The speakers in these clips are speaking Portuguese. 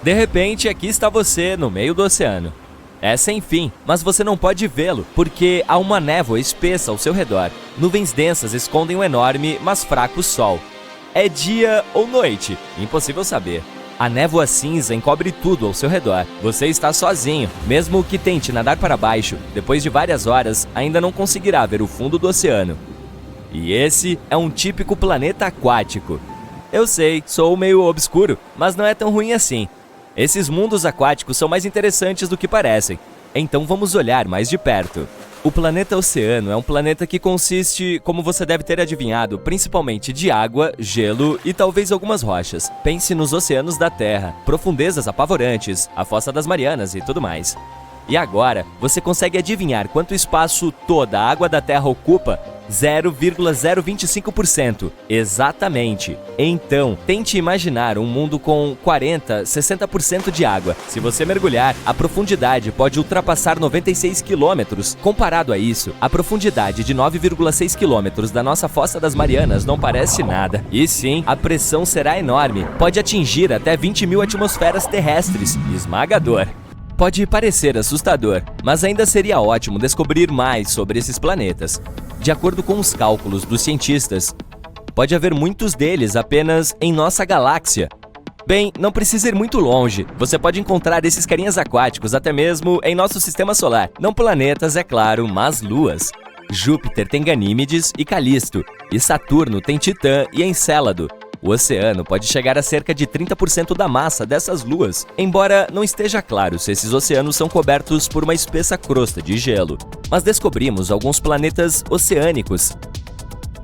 De repente, aqui está você, no meio do oceano. É sem fim, mas você não pode vê-lo, porque há uma névoa espessa ao seu redor. Nuvens densas escondem um enorme, mas fraco sol. É dia ou noite? Impossível saber. A névoa cinza encobre tudo ao seu redor. Você está sozinho. Mesmo que tente nadar para baixo, depois de várias horas, ainda não conseguirá ver o fundo do oceano. E esse é um típico planeta aquático. Eu sei, sou meio obscuro, mas não é tão ruim assim. Esses mundos aquáticos são mais interessantes do que parecem. Então vamos olhar mais de perto. O planeta Oceano é um planeta que consiste, como você deve ter adivinhado, principalmente de água, gelo e talvez algumas rochas. Pense nos oceanos da Terra, profundezas apavorantes, a Fossa das Marianas e tudo mais. E agora, você consegue adivinhar quanto espaço toda a água da Terra ocupa? 0,025%. Exatamente. Então, tente imaginar um mundo com 40, 60% de água. Se você mergulhar, a profundidade pode ultrapassar 96 quilômetros. Comparado a isso, a profundidade de 9,6 quilômetros da nossa Fossa das Marianas não parece nada. E sim, a pressão será enorme. Pode atingir até 20.000 atmosferas terrestres. Esmagador. Pode parecer assustador, mas ainda seria ótimo descobrir mais sobre esses planetas. De acordo com os cálculos dos cientistas, pode haver muitos deles apenas em nossa galáxia. Bem, não precisa ir muito longe. Você pode encontrar esses carinhas aquáticos até mesmo em nosso sistema solar. Não planetas, é claro, mas luas. Júpiter tem Ganímedes e Calisto, e Saturno tem Titã e Encélado. O oceano pode chegar a cerca de 30% da massa dessas luas, embora não esteja claro se esses oceanos são cobertos por uma espessa crosta de gelo. Mas descobrimos alguns planetas oceânicos.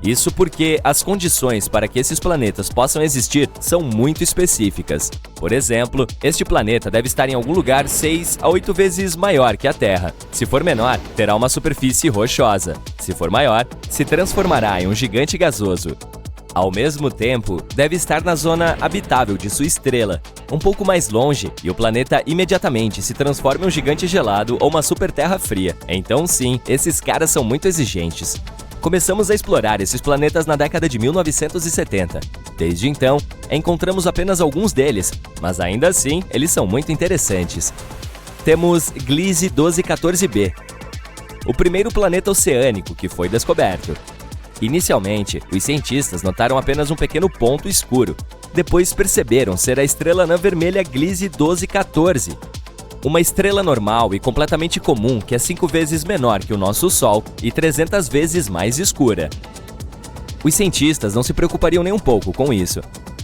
Isso porque as condições para que esses planetas possam existir são muito específicas. Por exemplo, este planeta deve estar em algum lugar 6 a 8 vezes maior que a Terra. Se for menor, terá uma superfície rochosa. Se for maior, se transformará em um gigante gasoso. Ao mesmo tempo, deve estar na zona habitável de sua estrela, um pouco mais longe, e o planeta imediatamente se transforma em um gigante gelado ou uma super terra fria. Então sim, esses caras são muito exigentes. Começamos a explorar esses planetas na década de 1970. Desde então, encontramos apenas alguns deles, mas ainda assim, eles são muito interessantes. Temos Gliese 1214b, o primeiro planeta oceânico que foi descoberto. Inicialmente, os cientistas notaram apenas um pequeno ponto escuro. Depois perceberam ser a estrela anã vermelha Gliese 1214. Uma estrela normal e completamente comum que é 5 vezes menor que o nosso Sol e 300 vezes mais escura. Os cientistas não se preocupariam nem um pouco com isso.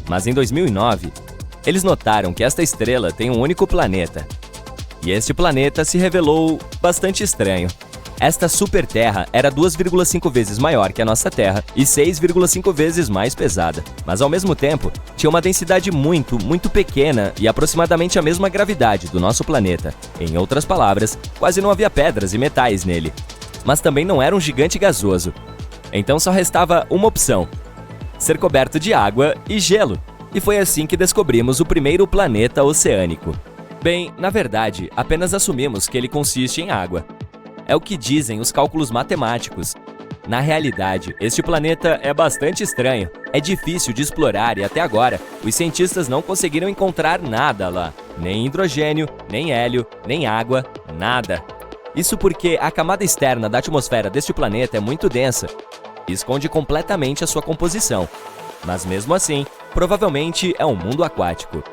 Mas em 2009, eles notaram que esta estrela tem um único planeta. E este planeta se revelou bastante estranho. Esta super-terra era 2,5 vezes maior que a nossa Terra e 6,5 vezes mais pesada. Mas ao mesmo tempo, tinha uma densidade muito pequena e aproximadamente a mesma gravidade do nosso planeta. Em outras palavras, quase não havia pedras e metais nele. Mas também não era um gigante gasoso. Então só restava uma opção: ser coberto de água e gelo. E foi assim que descobrimos o primeiro planeta oceânico. Bem, na verdade, apenas assumimos que ele consiste em água. É o que dizem os cálculos matemáticos. Na realidade, este planeta é bastante estranho. É difícil de explorar e até agora, os cientistas não conseguiram encontrar nada lá. Nem hidrogênio, nem hélio, nem água, nada. Isso porque a camada externa da atmosfera deste planeta é muito densa e esconde completamente a sua composição. Mas mesmo assim, provavelmente é um mundo aquático.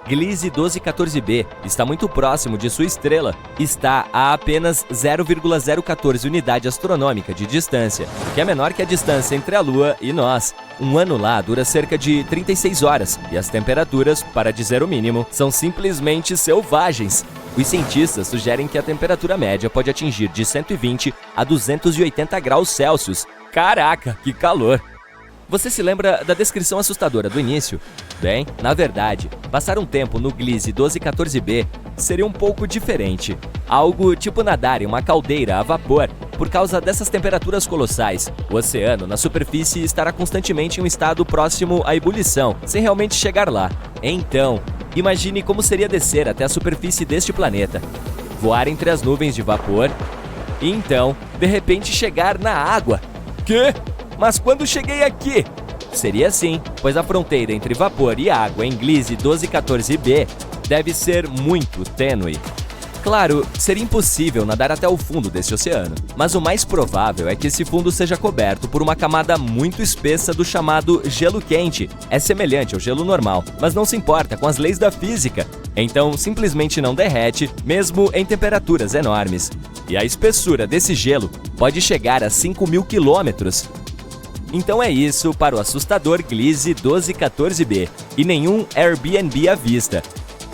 Gliese 1214b está muito próximo de sua estrela. Está a apenas 0,014 unidade astronômica de distância, o que é menor que a distância entre a Lua e nós. Um ano lá dura cerca de 36 horas, e as temperaturas, para dizer o mínimo, são simplesmente selvagens. Os cientistas sugerem que a temperatura média pode atingir de 120 a 280 graus Celsius. Caraca, que calor! Você se lembra da descrição assustadora do início? Bem, na verdade, passar um tempo no Gliese 1214b seria um pouco diferente. Algo tipo nadar em uma caldeira a vapor. Por causa dessas temperaturas colossais, o oceano na superfície estará constantemente em um estado próximo à ebulição, sem realmente chegar lá. Então, imagine como seria descer até a superfície deste planeta, voar entre as nuvens de vapor e então, de repente, chegar na água. Quê? Mas quando cheguei aqui? Seria assim, pois a fronteira entre vapor e água em Gliese 1214b deve ser muito tênue. Claro, seria impossível nadar até o fundo desse oceano, mas o mais provável é que esse fundo seja coberto por uma camada muito espessa do chamado gelo quente. É semelhante ao gelo normal, mas não se importa com as leis da física, então simplesmente não derrete, mesmo em temperaturas enormes. E a espessura desse gelo pode chegar a 5.000 quilômetros. Então é isso para o assustador Gliese 1214b e nenhum Airbnb à vista.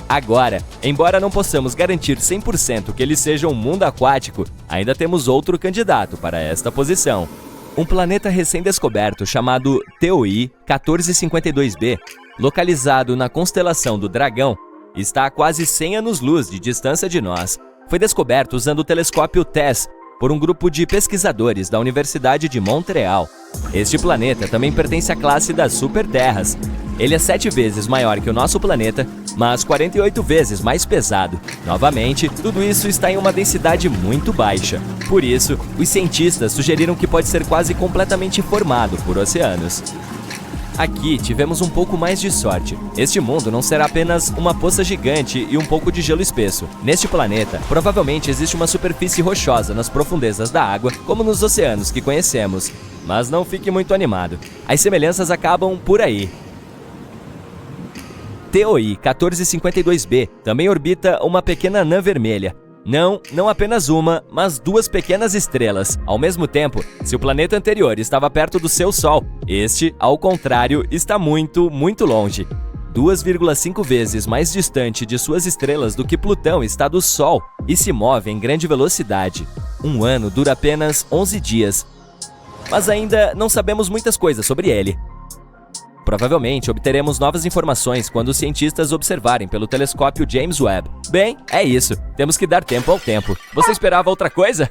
Agora, embora não possamos garantir 100% que ele seja um mundo aquático, ainda temos outro candidato para esta posição. Um planeta recém-descoberto chamado TOI 1452b, localizado na constelação do Dragão, está a quase 100 anos-luz de distância de nós. Foi descoberto usando o telescópio TESS por um grupo de pesquisadores da Universidade de Montreal. Este planeta também pertence à classe das superterras. Ele é 7 vezes maior que o nosso planeta, mas 48 vezes mais pesado. Novamente, tudo isso está em uma densidade muito baixa. Por isso, os cientistas sugeriram que pode ser quase completamente formado por oceanos. Aqui tivemos um pouco mais de sorte. Este mundo não será apenas uma poça gigante e um pouco de gelo espesso. Neste planeta, provavelmente existe uma superfície rochosa nas profundezas da água, como nos oceanos que conhecemos. Mas não fique muito animado. As semelhanças acabam por aí. TOI 1452b também orbita uma pequena anã vermelha. Não apenas uma, mas 2 pequenas estrelas. Ao mesmo tempo, se o planeta anterior estava perto do seu Sol, este, ao contrário, está muito, muito longe. 2,5 vezes mais distante de suas estrelas do que Plutão está do Sol e se move em grande velocidade. Um ano dura apenas 11 dias, mas ainda não sabemos muitas coisas sobre ele. Provavelmente obteremos novas informações quando os cientistas observarem pelo telescópio James Webb. Bem, é isso. Temos que dar tempo ao tempo. Você esperava outra coisa?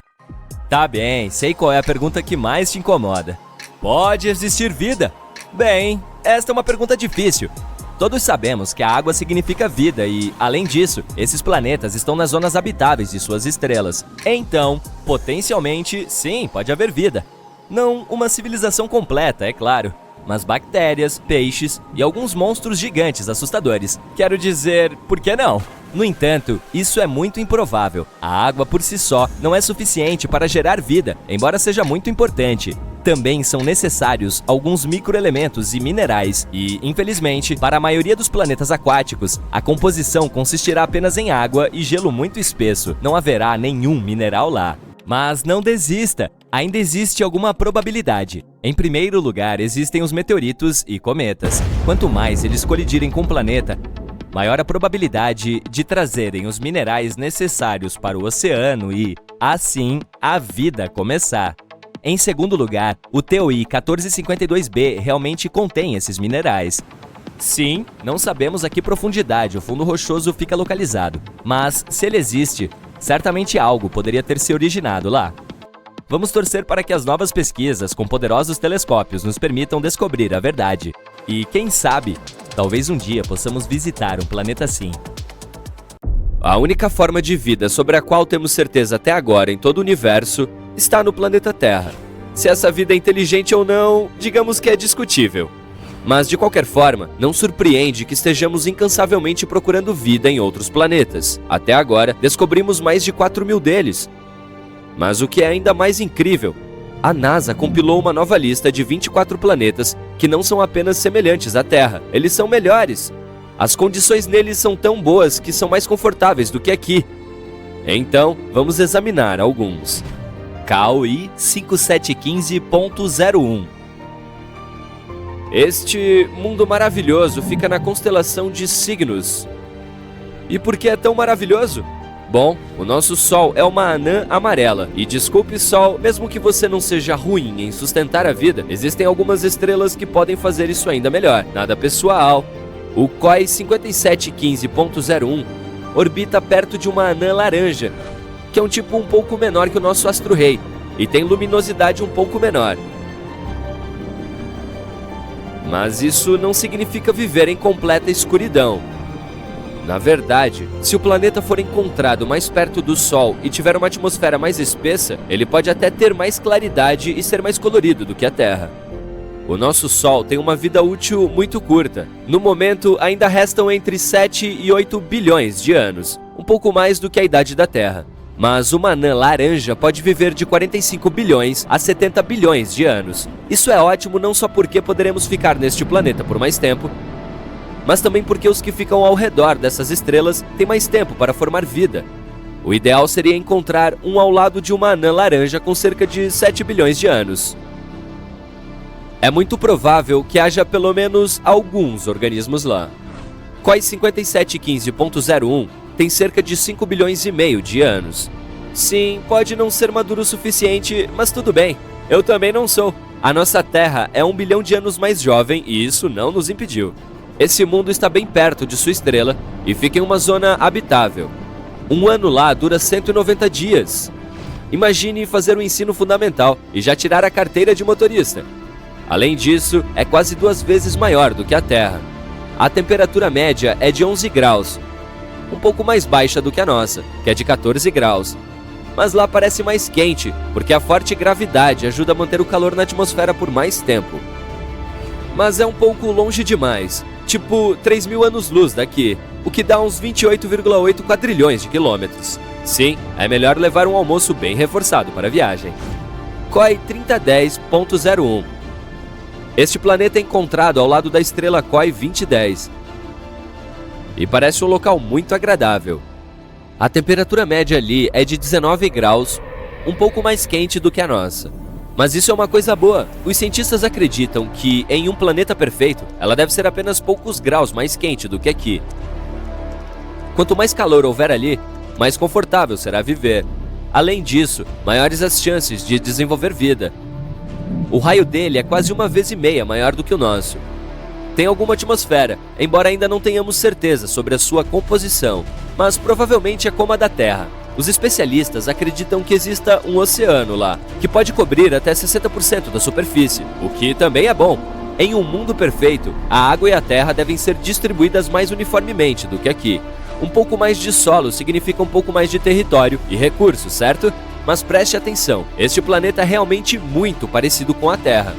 Tá bem, sei qual é a pergunta que mais te incomoda. Pode existir vida? Bem, esta é uma pergunta difícil. Todos sabemos que a água significa vida e, além disso, esses planetas estão nas zonas habitáveis de suas estrelas. Então, potencialmente, sim, pode haver vida. Não uma civilização completa, é claro, mas bactérias, peixes e alguns monstros gigantes assustadores. Quero dizer, por que não? No entanto, isso é muito improvável. A água por si só não é suficiente para gerar vida, embora seja muito importante. Também são necessários alguns microelementos e minerais e, infelizmente, para a maioria dos planetas aquáticos, a composição consistirá apenas em água e gelo muito espesso. Não haverá nenhum mineral lá. Mas não desista! Ainda existe alguma probabilidade. Em primeiro lugar, existem os meteoritos e cometas. Quanto mais eles colidirem com o planeta, maior a probabilidade de trazerem os minerais necessários para o oceano e, assim, a vida começar. Em segundo lugar, o TOI 1452b realmente contém esses minerais. Sim, não sabemos a que profundidade o fundo rochoso fica localizado, mas se ele existe, certamente algo poderia ter se originado lá. Vamos torcer para que as novas pesquisas com poderosos telescópios nos permitam descobrir a verdade. E quem sabe, talvez um dia possamos visitar um planeta assim. A única forma de vida sobre a qual temos certeza até agora em todo o universo está no planeta Terra. Se essa vida é inteligente ou não, digamos que é discutível. Mas, de qualquer forma, não surpreende que estejamos incansavelmente procurando vida em outros planetas. Até agora, descobrimos mais de 4.000 deles. Mas o que é ainda mais incrível, a NASA compilou uma nova lista de 24 planetas que não são apenas semelhantes à Terra, eles são melhores. As condições neles são tão boas que são mais confortáveis do que aqui. Então, vamos examinar alguns. KOI 5715.01. Este mundo maravilhoso fica na constelação de Cygnus. E por que é tão maravilhoso? Bom, o nosso Sol é uma anã amarela. E desculpe, Sol, mesmo que você não seja ruim em sustentar a vida, existem algumas estrelas que podem fazer isso ainda melhor. Nada pessoal. O KOI 5715.01 orbita perto de uma anã laranja, que é um tipo um pouco menor que o nosso astro-rei, e tem luminosidade um pouco menor. Mas isso não significa viver em completa escuridão. Na verdade, se o planeta for encontrado mais perto do Sol e tiver uma atmosfera mais espessa, ele pode até ter mais claridade e ser mais colorido do que a Terra. O nosso Sol tem uma vida útil muito curta. No momento, ainda restam entre 7 e 8 bilhões de anos, um pouco mais do que a idade da Terra. Mas uma anã laranja pode viver de 45 bilhões a 70 bilhões de anos. Isso é ótimo não só porque poderemos ficar neste planeta por mais tempo, mas também porque os que ficam ao redor dessas estrelas têm mais tempo para formar vida. O ideal seria encontrar um ao lado de uma anã laranja com cerca de 7 bilhões de anos. É muito provável que haja pelo menos alguns organismos lá. COI 5715.01 tem cerca de 5 bilhões e meio de anos. Sim, pode não ser maduro o suficiente, mas tudo bem. Eu também não sou. A nossa Terra é 1 bilhão de anos mais jovem e isso não nos impediu. Esse mundo está bem perto de sua estrela e fica em uma zona habitável. Um ano lá dura 190 dias. Imagine fazer o ensino fundamental e já tirar a carteira de motorista. Além disso, é quase 2 vezes maior do que a Terra. A temperatura média é de 11 graus, um pouco mais baixa do que a nossa, que é de 14 graus. Mas lá parece mais quente, porque a forte gravidade ajuda a manter o calor na atmosfera por mais tempo. Mas é um pouco longe demais, tipo 3.000 anos-luz daqui, o que dá uns 28,8 quadrilhões de quilômetros. Sim, é melhor levar um almoço bem reforçado para a viagem. COI 3010.01. Este planeta é encontrado ao lado da estrela COI 2010. E parece um local muito agradável. A temperatura média ali é de 19 graus, um pouco mais quente do que a nossa. Mas isso é uma coisa boa. Os cientistas acreditam que, em um planeta perfeito, ela deve ser apenas poucos graus mais quente do que aqui. Quanto mais calor houver ali, mais confortável será viver. Além disso, maiores as chances de desenvolver vida. O raio dele é quase 1,5 vezes maior do que o nosso. Tem alguma atmosfera, embora ainda não tenhamos certeza sobre a sua composição, mas provavelmente é como a da Terra. Os especialistas acreditam que exista um oceano lá, que pode cobrir até 60% da superfície, o que também é bom. Em um mundo perfeito, a água e a terra devem ser distribuídas mais uniformemente do que aqui. Um pouco mais de solo significa um pouco mais de território e recursos, certo? Mas preste atenção, este planeta é realmente muito parecido com a Terra.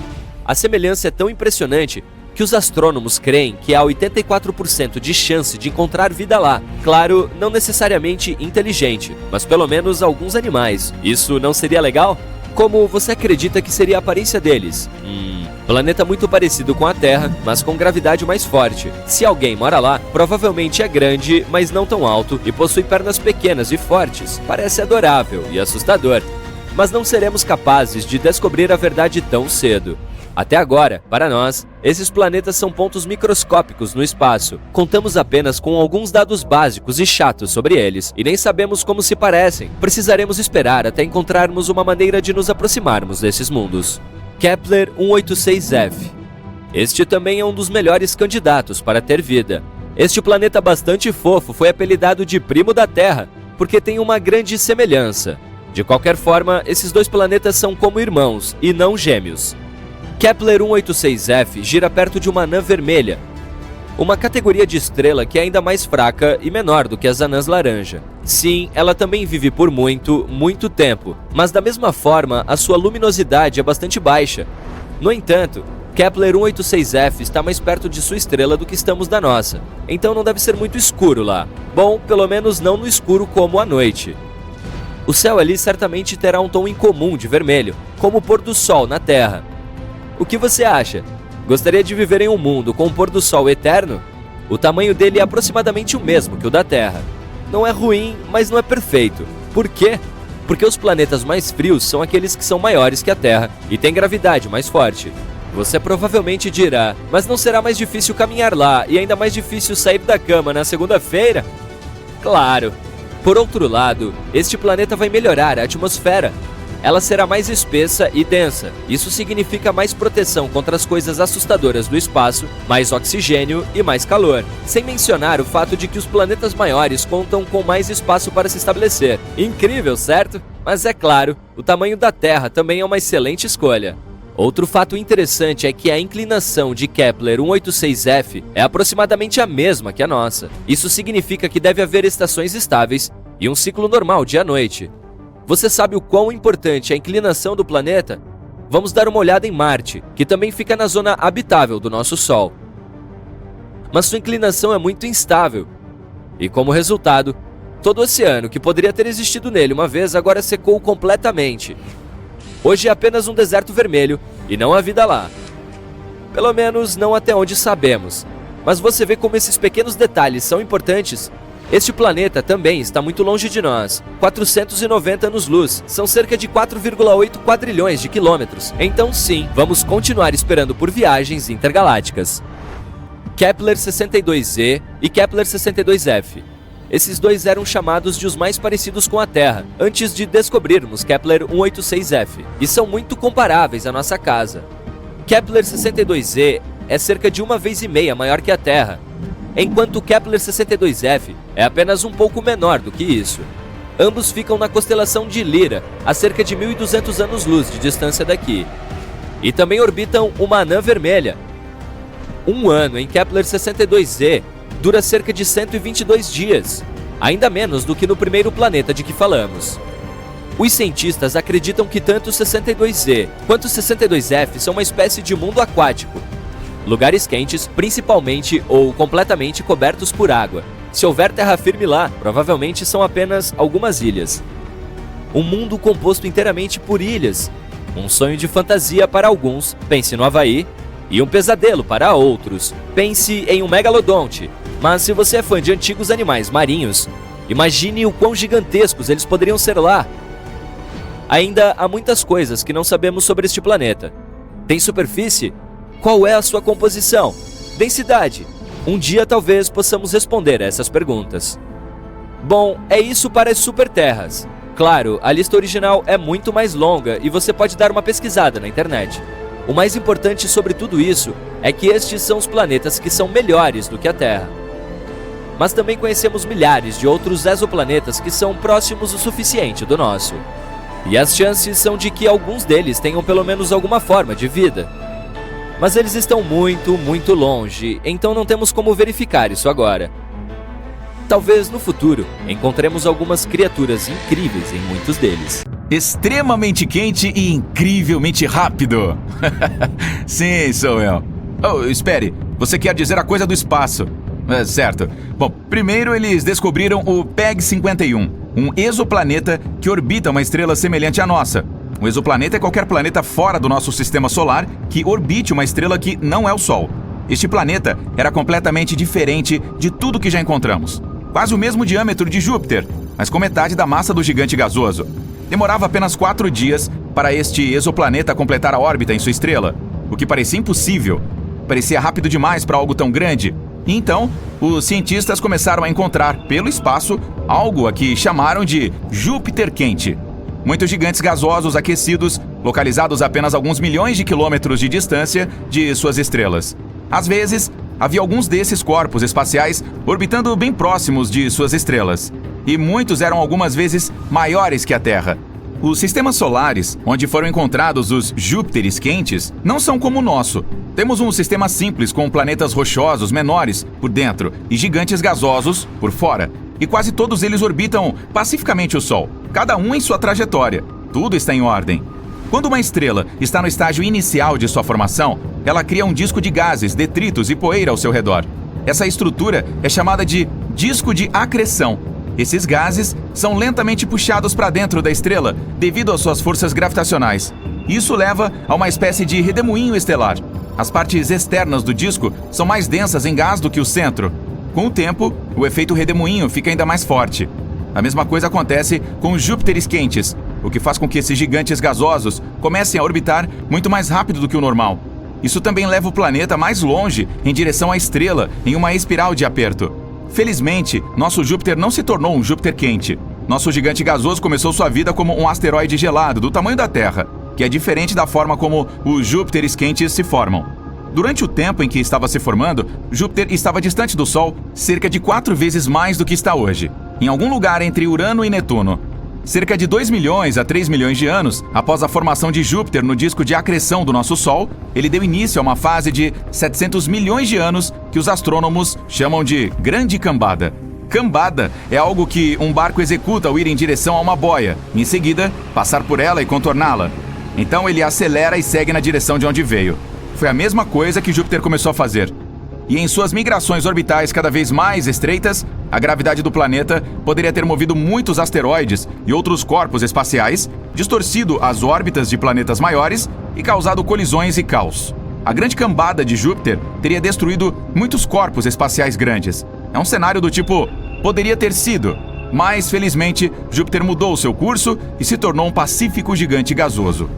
A semelhança é tão impressionante que os astrônomos creem que há 84% de chance de encontrar vida lá. Claro, não necessariamente inteligente, mas pelo menos alguns animais. Isso não seria legal? Como você acredita que seria a aparência deles? Planeta muito parecido com a Terra, mas com gravidade mais forte. Se alguém mora lá, provavelmente é grande, mas não tão alto, e possui pernas pequenas e fortes. Parece adorável e assustador. Mas não seremos capazes de descobrir a verdade tão cedo. Até agora, para nós, esses planetas são pontos microscópicos no espaço. Contamos apenas com alguns dados básicos e chatos sobre eles, e nem sabemos como se parecem. Precisaremos esperar até encontrarmos uma maneira de nos aproximarmos desses mundos. Kepler 186f. Este também é um dos melhores candidatos para ter vida. Este planeta bastante fofo foi apelidado de primo da Terra, porque tem uma grande semelhança. De qualquer forma, esses dois planetas são como irmãos, e não gêmeos. Kepler 186f gira perto de uma anã vermelha, uma categoria de estrela que é ainda mais fraca e menor do que as anãs laranja. Sim, ela também vive por muito, muito tempo, mas da mesma forma, a sua luminosidade é bastante baixa. No entanto, Kepler 186f está mais perto de sua estrela do que estamos da nossa, então não deve ser muito escuro lá. Bom, pelo menos não no escuro como à noite. O céu ali certamente terá um tom incomum de vermelho, como o pôr do sol na Terra. O que você acha? Gostaria de viver em um mundo com um pôr do sol eterno? O tamanho dele é aproximadamente o mesmo que o da Terra. Não é ruim, mas não é perfeito. Por quê? Porque os planetas mais frios são aqueles que são maiores que a Terra e têm gravidade mais forte. Você provavelmente dirá, mas não será mais difícil caminhar lá e ainda mais difícil sair da cama na segunda-feira? Claro! Por outro lado, este planeta vai melhorar a atmosfera. Ela será mais espessa e densa. Isso significa mais proteção contra as coisas assustadoras do espaço, mais oxigênio e mais calor. Sem mencionar o fato de que os planetas maiores contam com mais espaço para se estabelecer. Incrível, certo? Mas é claro, o tamanho da Terra também é uma excelente escolha. Outro fato interessante é que a inclinação de Kepler 186f é aproximadamente a mesma que a nossa. Isso significa que deve haver estações estáveis e um ciclo normal dia-noite. Você sabe o quão importante é a inclinação do planeta? vamos dar uma olhada em Marte, que também fica na zona habitável do nosso Sol. Mas sua inclinação é muito instável, e como resultado, todo o oceano que poderia ter existido nele uma vez agora secou completamente. Hoje é apenas um deserto vermelho e não há vida lá. Pelo menos não até onde sabemos. Mas você vê como esses pequenos detalhes são importantes? Este planeta também está muito longe de nós, 490 anos-luz, são cerca de 4,8 quadrilhões de quilômetros. Então sim, vamos continuar esperando por viagens intergalácticas. Kepler 62e e Kepler 62f. Esses dois eram chamados de os mais parecidos com a Terra, antes de descobrirmos Kepler 186f, e são muito comparáveis à nossa casa. Kepler 62e é cerca de 1,5 vezes maior que a Terra, enquanto Kepler 62f é apenas um pouco menor do que isso. Ambos ficam na constelação de Lyra, a cerca de 1.200 anos-luz de distância daqui. E também orbitam uma anã vermelha. Um ano em Kepler 62e dura cerca de 122 dias, ainda menos do que no primeiro planeta de que falamos. Os cientistas acreditam que tanto o 62e quanto o 62f são uma espécie de mundo aquático. Lugares quentes, principalmente ou completamente cobertos por água. Se houver terra firme lá, provavelmente são apenas algumas ilhas. Um mundo composto inteiramente por ilhas. Um sonho de fantasia para alguns, pense no Havaí, e um pesadelo para outros, pense em um megalodonte. Mas se você é fã de antigos animais marinhos, imagine o quão gigantescos eles poderiam ser lá. Ainda há muitas coisas que não sabemos sobre este planeta. Tem superfície? Qual é a sua composição? Densidade? Um dia talvez possamos responder a essas perguntas. Bom, é isso para as superterras. Claro, a lista original é muito mais longa e você pode dar uma pesquisada na internet. O mais importante sobre tudo isso é que estes são os planetas que são melhores do que a Terra. Mas também conhecemos milhares de outros exoplanetas que são próximos o suficiente do nosso. E as chances são de que alguns deles tenham pelo menos alguma forma de vida. Mas eles estão muito, muito longe, então não temos como verificar isso agora. Talvez no futuro encontremos algumas criaturas incríveis em muitos deles. Extremamente quente e incrivelmente rápido. Sim, sou eu. Oh, espere, você quer dizer a coisa do espaço? Certo. Bom, primeiro eles descobriram o PEG 51, um exoplaneta que orbita uma estrela semelhante à nossa. Um exoplaneta é qualquer planeta fora do nosso sistema solar que orbite uma estrela que não é o Sol. Este planeta era completamente diferente de tudo que já encontramos. Quase o mesmo diâmetro de Júpiter, mas com metade da massa do gigante gasoso. Demorava apenas 4 dias para este exoplaneta completar a órbita em sua estrela, o que parecia impossível. Parecia rápido demais para algo tão grande. E então, os cientistas começaram a encontrar, pelo espaço, algo a que chamaram de Júpiter quente. Muitos gigantes gasosos aquecidos, localizados a apenas alguns milhões de quilômetros de distância de suas estrelas. Às vezes, havia alguns desses corpos espaciais orbitando bem próximos de suas estrelas. E muitos eram algumas vezes maiores que a Terra. Os sistemas solares, onde foram encontrados os Júpiteres quentes, não são como o nosso. Temos um sistema simples com planetas rochosos menores por dentro e gigantes gasosos por fora. E quase todos eles orbitam pacificamente o Sol, cada um em sua trajetória. Tudo está em ordem. Quando uma estrela está no estágio inicial de sua formação, ela cria um disco de gases, detritos e poeira ao seu redor. Essa estrutura é chamada de disco de acreção. Esses gases são lentamente puxados para dentro da estrela devido às suas forças gravitacionais. Isso leva a uma espécie de redemoinho estelar. As partes externas do disco são mais densas em gás do que o centro. Com o tempo, o efeito redemoinho fica ainda mais forte. A mesma coisa acontece com os Júpiteres quentes, o que faz com que esses gigantes gasosos comecem a orbitar muito mais rápido do que o normal. Isso também leva o planeta mais longe em direção à estrela, em uma espiral de aperto. Felizmente, nosso Júpiter não se tornou um Júpiter quente. Nosso gigante gasoso começou sua vida como um asteroide gelado do tamanho da Terra, que é diferente da forma como os Júpiteres quentes se formam. Durante o tempo em que estava se formando, Júpiter estava distante do Sol cerca de 4 vezes mais do que está hoje, em algum lugar entre Urano e Netuno. Cerca de 2 milhões a 3 milhões de anos após a formação de Júpiter no disco de acreção do nosso Sol, ele deu início a uma fase de 700 milhões de anos que os astrônomos chamam de Grande Cambada. Cambada é algo que um barco executa ao ir em direção a uma boia, e em seguida, passar por ela e contorná-la. Então ele acelera e segue na direção de onde veio. Foi a mesma coisa que Júpiter começou a fazer. E em suas migrações orbitais cada vez mais estreitas, a gravidade do planeta poderia ter movido muitos asteroides e outros corpos espaciais, distorcido as órbitas de planetas maiores e causado colisões e caos. A grande cambada de Júpiter teria destruído muitos corpos espaciais grandes. É um cenário do tipo, poderia ter sido, mas felizmente Júpiter mudou seu curso e se tornou um pacífico gigante gasoso.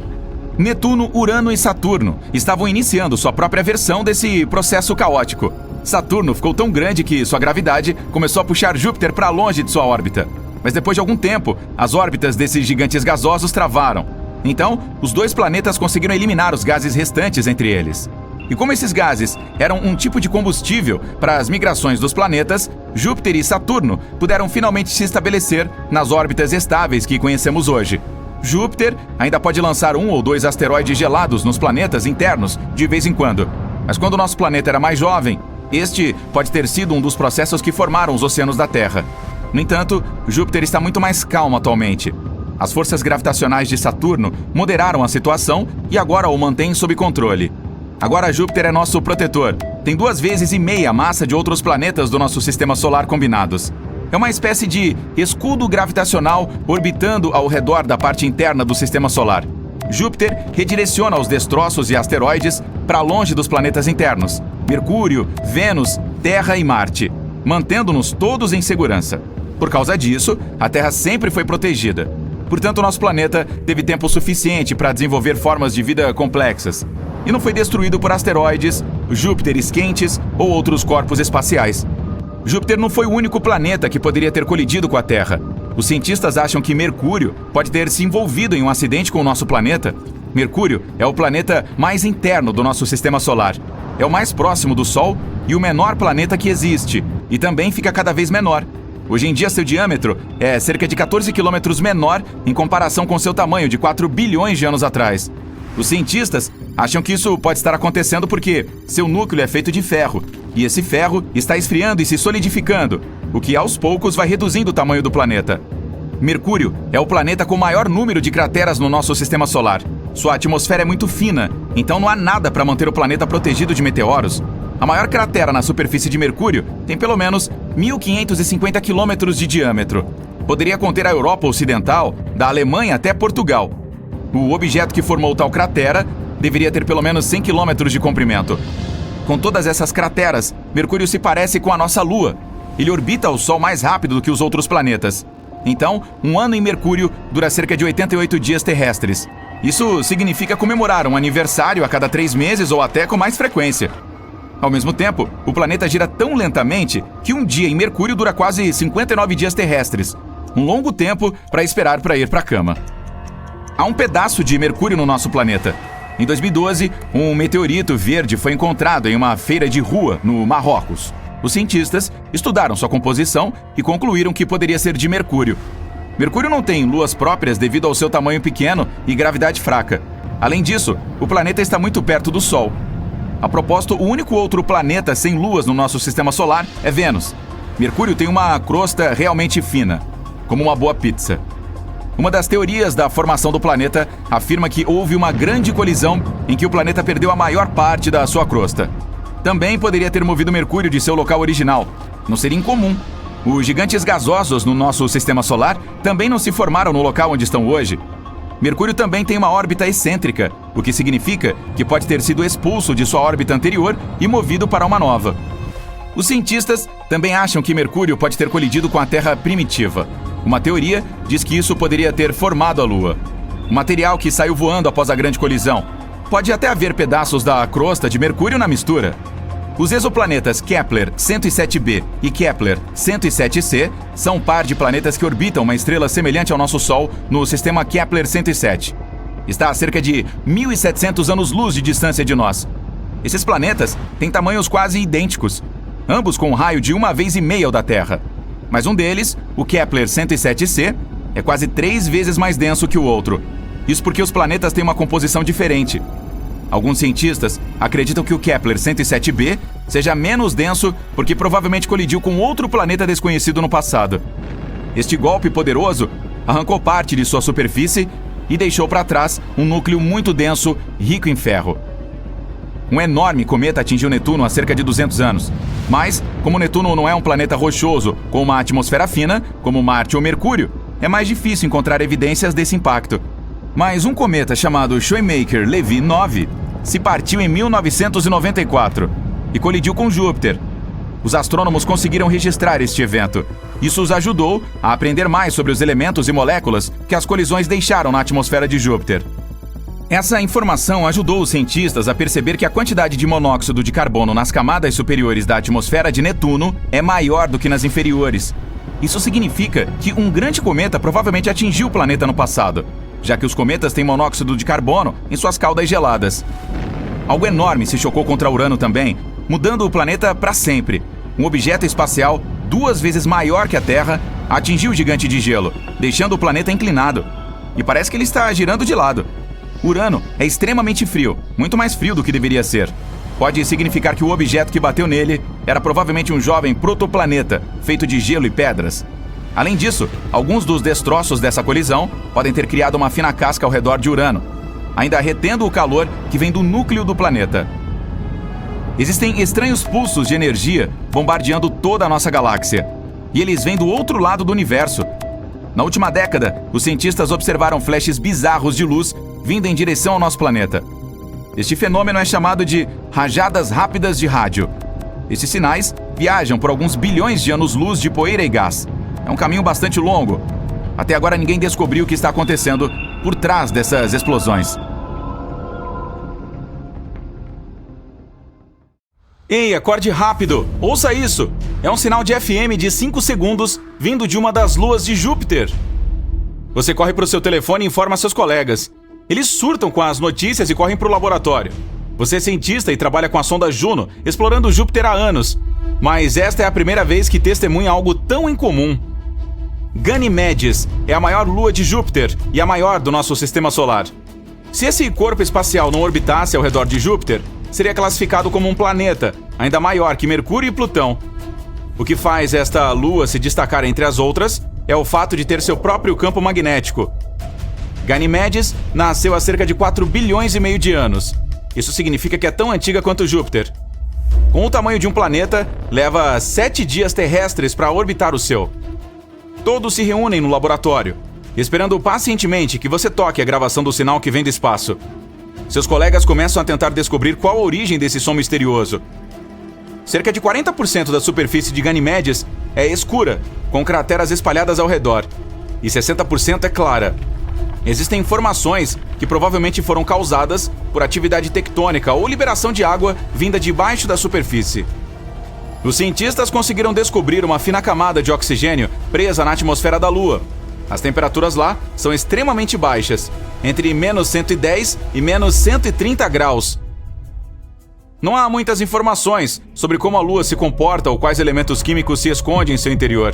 Netuno, Urano e Saturno estavam iniciando sua própria versão desse processo caótico. Saturno ficou tão grande que sua gravidade começou a puxar Júpiter para longe de sua órbita. Mas depois de algum tempo, as órbitas desses gigantes gasosos travaram. Então, os dois planetas conseguiram eliminar os gases restantes entre eles. E como esses gases eram um tipo de combustível para as migrações dos planetas, Júpiter e Saturno puderam finalmente se estabelecer nas órbitas estáveis que conhecemos hoje. Júpiter ainda pode lançar 1 ou 2 asteroides gelados nos planetas internos de vez em quando. Mas quando o nosso planeta era mais jovem, este pode ter sido um dos processos que formaram os oceanos da Terra. No entanto, Júpiter está muito mais calmo atualmente. As forças gravitacionais de Saturno moderaram a situação e agora o mantêm sob controle. Agora Júpiter é nosso protetor. Tem 2,5 vezes a massa de outros planetas do nosso sistema solar combinados. É uma espécie de escudo gravitacional orbitando ao redor da parte interna do sistema solar. Júpiter redireciona os destroços e asteroides para longe dos planetas internos, Mercúrio, Vênus, Terra e Marte, mantendo-nos todos em segurança. Por causa disso, a Terra sempre foi protegida. Portanto, nosso planeta teve tempo suficiente para desenvolver formas de vida complexas e não foi destruído por asteroides, Júpiteres quentes ou outros corpos espaciais. Júpiter não foi o único planeta que poderia ter colidido com a Terra. Os cientistas acham que Mercúrio pode ter se envolvido em um acidente com o nosso planeta. Mercúrio é o planeta mais interno do nosso sistema solar. É o mais próximo do Sol e o menor planeta que existe, e também fica cada vez menor. Hoje em dia, seu diâmetro é cerca de 14 quilômetros menor em comparação com seu tamanho de 4 bilhões de anos atrás. Os cientistas acham que isso pode estar acontecendo porque seu núcleo é feito de ferro, e esse ferro está esfriando e se solidificando, o que aos poucos vai reduzindo o tamanho do planeta. Mercúrio é o planeta com o maior número de crateras no nosso sistema solar. Sua atmosfera é muito fina, então não há nada para manter o planeta protegido de meteoros. A maior cratera na superfície de Mercúrio tem pelo menos 1.550 quilômetros de diâmetro. Poderia conter a Europa Ocidental, da Alemanha até Portugal. O objeto que formou tal cratera deveria ter pelo menos 100 quilômetros de comprimento. Com todas essas crateras, Mercúrio se parece com a nossa Lua. Ele orbita o Sol mais rápido do que os outros planetas. Então, um ano em Mercúrio dura cerca de 88 dias terrestres. Isso significa comemorar um aniversário a cada 3 meses ou até com mais frequência. Ao mesmo tempo, o planeta gira tão lentamente que um dia em Mercúrio dura quase 59 dias terrestres. Um longo tempo para esperar para ir para a cama. Há um pedaço de Mercúrio no nosso planeta. Em 2012, um meteorito verde foi encontrado em uma feira de rua no Marrocos. Os cientistas estudaram sua composição e concluíram que poderia ser de Mercúrio. Mercúrio não tem luas próprias devido ao seu tamanho pequeno e gravidade fraca. Além disso, o planeta está muito perto do Sol. A propósito, o único outro planeta sem luas no nosso sistema solar é Vênus. Mercúrio tem uma crosta realmente fina, como uma boa pizza. Uma das teorias da formação do planeta afirma que houve uma grande colisão em que o planeta perdeu a maior parte da sua crosta. Também poderia ter movido Mercúrio de seu local original. Não seria incomum. Os gigantes gasosos no nosso sistema solar também não se formaram no local onde estão hoje. Mercúrio também tem uma órbita excêntrica, o que significa que pode ter sido expulso de sua órbita anterior e movido para uma nova. Os cientistas também acham que Mercúrio pode ter colidido com a Terra primitiva. Uma teoria diz que isso poderia ter formado a Lua. O material que saiu voando após a grande colisão. Pode até haver pedaços da crosta de Mercúrio na mistura. Os exoplanetas Kepler 107b e Kepler 107c são um par de planetas que orbitam uma estrela semelhante ao nosso Sol no sistema Kepler 107. Está a cerca de 1.700 anos-luz de distância de nós. Esses planetas têm tamanhos quase idênticos, ambos com um raio de 1,5 vezes ao da Terra. Mas um deles, o Kepler 107c, é quase 3 vezes mais denso que o outro. Isso porque os planetas têm uma composição diferente. Alguns cientistas acreditam que o Kepler 107b seja menos denso porque provavelmente colidiu com outro planeta desconhecido no passado. Este golpe poderoso arrancou parte de sua superfície e deixou para trás um núcleo muito denso, rico em ferro. Um enorme cometa atingiu Netuno há cerca de 200 anos. Mas, como Netuno não é um planeta rochoso com uma atmosfera fina, como Marte ou Mercúrio, é mais difícil encontrar evidências desse impacto. Mas um cometa chamado Shoemaker-Levy 9 se partiu em 1994 e colidiu com Júpiter. Os astrônomos conseguiram registrar este evento. Isso os ajudou a aprender mais sobre os elementos e moléculas que as colisões deixaram na atmosfera de Júpiter. Essa informação ajudou os cientistas a perceber que a quantidade de monóxido de carbono nas camadas superiores da atmosfera de Netuno é maior do que nas inferiores. Isso significa que um grande cometa provavelmente atingiu o planeta no passado, já que os cometas têm monóxido de carbono em suas caudas geladas. Algo enorme se chocou contra Urano também, mudando o planeta para sempre. Um objeto espacial 2 vezes maior que a Terra atingiu o gigante de gelo, deixando o planeta inclinado. E parece que ele está girando de lado. Urano é extremamente frio, muito mais frio do que deveria ser. Pode significar que o objeto que bateu nele era provavelmente um jovem protoplaneta, feito de gelo e pedras. Além disso, alguns dos destroços dessa colisão podem ter criado uma fina casca ao redor de Urano, ainda retendo o calor que vem do núcleo do planeta. Existem estranhos pulsos de energia bombardeando toda a nossa galáxia, e eles vêm do outro lado do universo. Na última década, os cientistas observaram flashes bizarros de luz vindo em direção ao nosso planeta. Este fenômeno é chamado de rajadas rápidas de rádio. Esses sinais viajam por alguns bilhões de anos-luz de poeira e gás. É um caminho bastante longo. Até agora ninguém descobriu o que está acontecendo por trás dessas explosões. Ei, acorde rápido! Ouça isso! É um sinal de FM de 5 segundos vindo de uma das luas de Júpiter. Você corre para o seu telefone e informa seus colegas. Eles surtam com as notícias e correm para o laboratório. Você é cientista e trabalha com a sonda Juno, explorando Júpiter há anos. Mas esta é a primeira vez que testemunha algo tão incomum. Ganymedes é a maior lua de Júpiter e a maior do nosso sistema solar. Se esse corpo espacial não orbitasse ao redor de Júpiter, seria classificado como um planeta, ainda maior que Mercúrio e Plutão. O que faz esta lua se destacar entre as outras é o fato de ter seu próprio campo magnético. Ganymedes nasceu há cerca de 4 bilhões e meio de anos. Isso significa que é tão antiga quanto Júpiter. Com o tamanho de um planeta, leva 7 dias terrestres para orbitar o seu. Todos se reúnem no laboratório, esperando pacientemente que você toque a gravação do sinal que vem do espaço. Seus colegas começam a tentar descobrir qual a origem desse som misterioso. Cerca de 40% da superfície de Ganymedes é escura, com crateras espalhadas ao redor, e 60% é clara. Existem informações que provavelmente foram causadas por atividade tectônica ou liberação de água vinda debaixo da superfície. Os cientistas conseguiram descobrir uma fina camada de oxigênio presa na atmosfera da Lua. As temperaturas lá são extremamente baixas, entre menos 110 e menos 130 graus. Não há muitas informações sobre como a Lua se comporta ou quais elementos químicos se escondem em seu interior.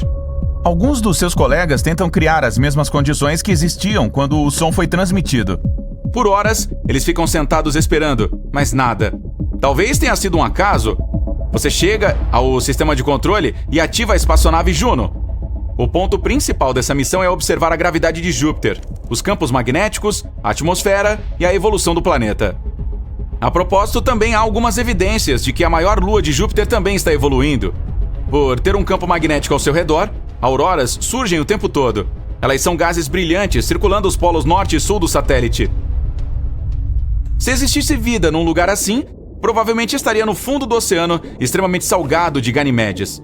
Alguns dos seus colegas tentam criar as mesmas condições que existiam quando o som foi transmitido. Por horas, eles ficam sentados esperando, mas nada. Talvez tenha sido um acaso. Você chega ao sistema de controle e ativa a espaçonave Juno. O ponto principal dessa missão é observar a gravidade de Júpiter, os campos magnéticos, a atmosfera e a evolução do planeta. A propósito, também há algumas evidências de que a maior lua de Júpiter também está evoluindo. Por ter um campo magnético ao seu redor, auroras surgem o tempo todo. Elas são gases brilhantes circulando os polos norte e sul do satélite. Se existisse vida num lugar assim, provavelmente estaria no fundo do oceano extremamente salgado de Ganymedes.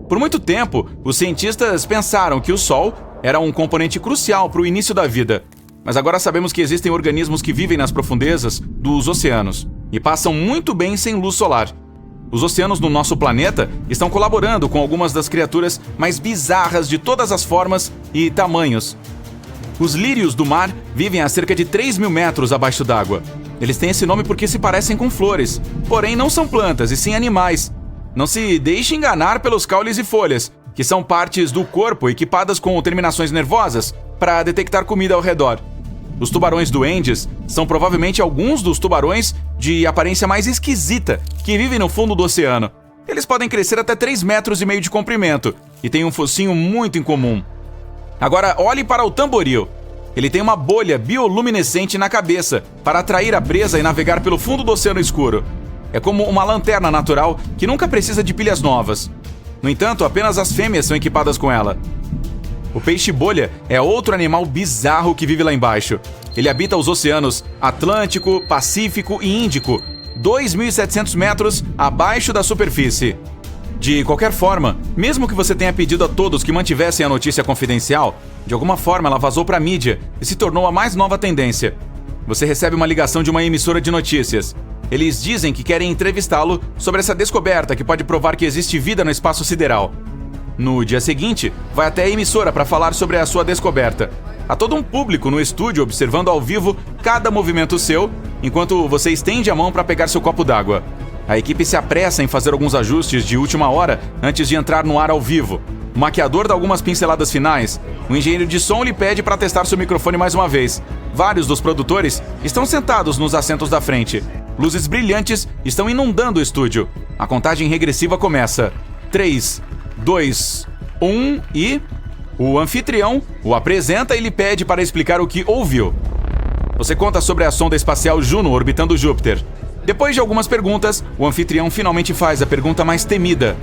Por muito tempo, os cientistas pensaram que o Sol era um componente crucial para o início da vida. Mas agora sabemos que existem organismos que vivem nas profundezas dos oceanos e passam muito bem sem luz solar. Os oceanos no nosso planeta estão colaborando com algumas das criaturas mais bizarras de todas as formas e tamanhos. Os lírios do mar vivem a cerca de 3.000 metros abaixo d'água. Eles têm esse nome porque se parecem com flores, porém não são plantas e sim animais. Não se deixe enganar pelos caules e folhas, que são partes do corpo equipadas com terminações nervosas para detectar comida ao redor. Os tubarões duendes são provavelmente alguns dos tubarões de aparência mais esquisita que vivem no fundo do oceano. Eles podem crescer até 3,5 metros de comprimento e têm um focinho muito incomum. Agora olhe para o tamboril. Ele tem uma bolha bioluminescente na cabeça para atrair a presa e navegar pelo fundo do oceano escuro. É como uma lanterna natural que nunca precisa de pilhas novas. No entanto, apenas as fêmeas são equipadas com ela. O peixe-bolha é outro animal bizarro que vive lá embaixo. Ele habita os oceanos Atlântico, Pacífico e Índico, 2.700 metros abaixo da superfície. De qualquer forma, mesmo que você tenha pedido a todos que mantivessem a notícia confidencial, de alguma forma ela vazou para a mídia e se tornou a mais nova tendência. Você recebe uma ligação de uma emissora de notícias. Eles dizem que querem entrevistá-lo sobre essa descoberta que pode provar que existe vida no espaço sideral. No dia seguinte, vai até a emissora para falar sobre a sua descoberta. Há todo um público no estúdio observando ao vivo cada movimento seu, enquanto você estende a mão para pegar seu copo d'água. A equipe se apressa em fazer alguns ajustes de última hora antes de entrar no ar ao vivo. O maquiador dá algumas pinceladas finais. O engenheiro de som lhe pede para testar seu microfone mais uma vez. Vários dos produtores estão sentados nos assentos da frente. Luzes brilhantes estão inundando o estúdio. A contagem regressiva começa. 3, 2, 1 e... O anfitrião o apresenta e lhe pede para explicar o que ouviu. Você conta sobre a sonda espacial Juno orbitando Júpiter. Depois de algumas perguntas, o anfitrião finalmente faz a pergunta mais temida.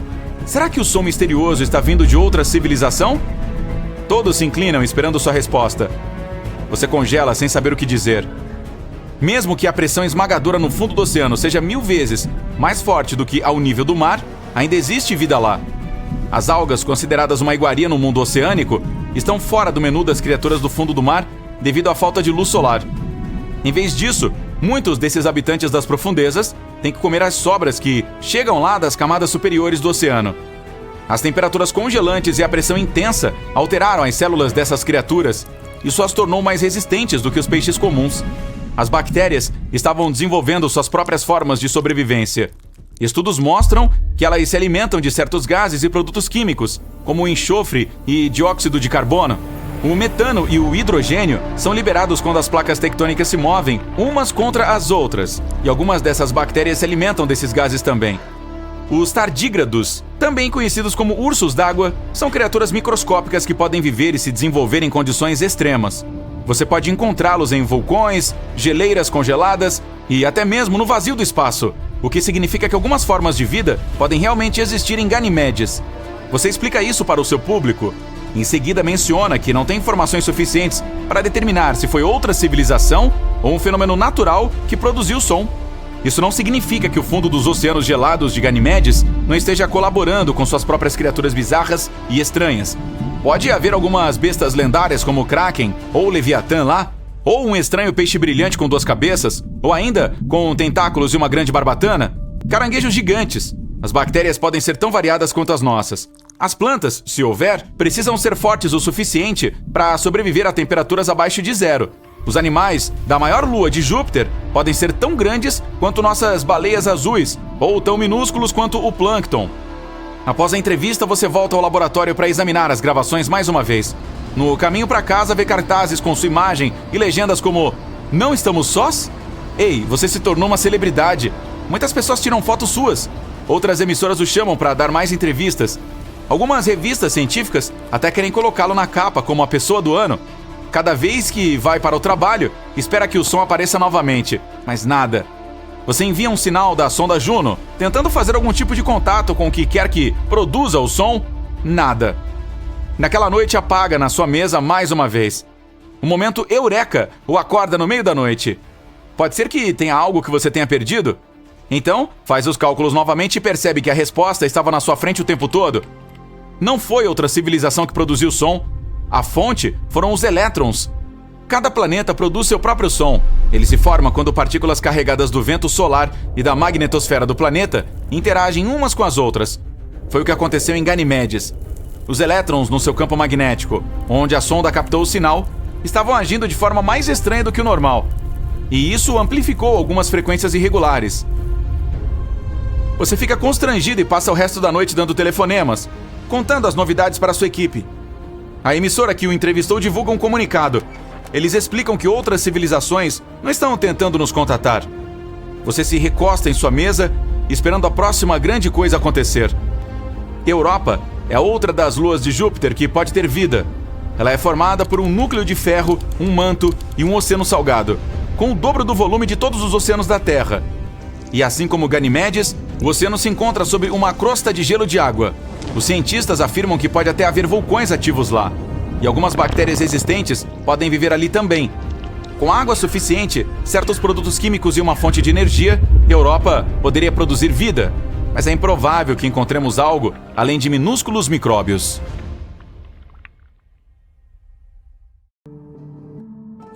Será que o som misterioso está vindo de outra civilização? Todos se inclinam esperando sua resposta. Você congela sem saber o que dizer. Mesmo que a pressão esmagadora no fundo do oceano seja 1000 vezes mais forte do que ao nível do mar, ainda existe vida lá. As algas, consideradas uma iguaria no mundo oceânico, estão fora do menu das criaturas do fundo do mar devido à falta de luz solar. Em vez disso, muitos desses habitantes das profundezas têm que comer as sobras que chegam lá das camadas superiores do oceano. As temperaturas congelantes e a pressão intensa alteraram as células dessas criaturas. Isso as tornou mais resistentes do que os peixes comuns. As bactérias estavam desenvolvendo suas próprias formas de sobrevivência. Estudos mostram que elas se alimentam de certos gases e produtos químicos, como o enxofre e dióxido de carbono. O metano e o hidrogênio são liberados quando as placas tectônicas se movem umas contra as outras, e algumas dessas bactérias se alimentam desses gases também. Os tardígrados, também conhecidos como ursos d'água, são criaturas microscópicas que podem viver e se desenvolver em condições extremas. Você pode encontrá-los em vulcões, geleiras congeladas e até mesmo no vazio do espaço, o que significa que algumas formas de vida podem realmente existir em Ganimedes. Você explica isso para o seu público. Em seguida menciona que não tem informações suficientes para determinar se foi outra civilização ou um fenômeno natural que produziu o som. Isso não significa que o fundo dos oceanos gelados de Ganimedes não esteja colaborando com suas próprias criaturas bizarras e estranhas. Pode haver algumas bestas lendárias como o Kraken ou o Leviatã lá, ou um estranho peixe brilhante com 2 cabeças, ou ainda com tentáculos e uma grande barbatana, caranguejos gigantes. As bactérias podem ser tão variadas quanto as nossas. As plantas, se houver, precisam ser fortes o suficiente para sobreviver a temperaturas abaixo de 0. Os animais da maior lua de Júpiter podem ser tão grandes quanto nossas baleias azuis, ou tão minúsculos quanto o plâncton. Após a entrevista, você volta ao laboratório para examinar as gravações mais uma vez. No caminho para casa, vê cartazes com sua imagem e legendas como "Não estamos sós? Ei, você se tornou uma celebridade. Muitas pessoas tiram fotos suas. Outras emissoras o chamam para dar mais entrevistas. Algumas revistas científicas até querem colocá-lo na capa como a pessoa do ano. Cada vez que vai para o trabalho, espera que o som apareça novamente, mas nada. Você envia um sinal da sonda Juno, tentando fazer algum tipo de contato com o que quer que produza o som, nada. Naquela noite apaga na sua mesa mais uma vez. Um momento eureka o acorda no meio da noite. Pode ser que tenha algo que você tenha perdido? Então, faz os cálculos novamente e percebe que a resposta estava na sua frente o tempo todo. Não foi outra civilização que produziu o som. A fonte foram os elétrons. Cada planeta produz seu próprio som. Ele se forma quando partículas carregadas do vento solar e da magnetosfera do planeta interagem umas com as outras. Foi o que aconteceu em Ganimedes. Os elétrons no seu campo magnético, onde a sonda captou o sinal, estavam agindo de forma mais estranha do que o normal. E isso amplificou algumas frequências irregulares. Você fica constrangido e passa o resto da noite dando telefonemas, contando as novidades para sua equipe. A emissora que o entrevistou divulga um comunicado. Eles explicam que outras civilizações não estão tentando nos contatar. Você se recosta em sua mesa, esperando a próxima grande coisa acontecer. Europa é outra das luas de Júpiter que pode ter vida. Ela é formada por um núcleo de ferro, um manto e um oceano salgado, com o dobro do volume de todos os oceanos da Terra. E assim como Ganimedes, o oceano se encontra sob uma crosta de gelo de água. Os cientistas afirmam que pode até haver vulcões ativos lá. E algumas bactérias existentes podem viver ali também. Com água suficiente, certos produtos químicos e uma fonte de energia, Europa poderia produzir vida. Mas é improvável que encontremos algo além de minúsculos micróbios.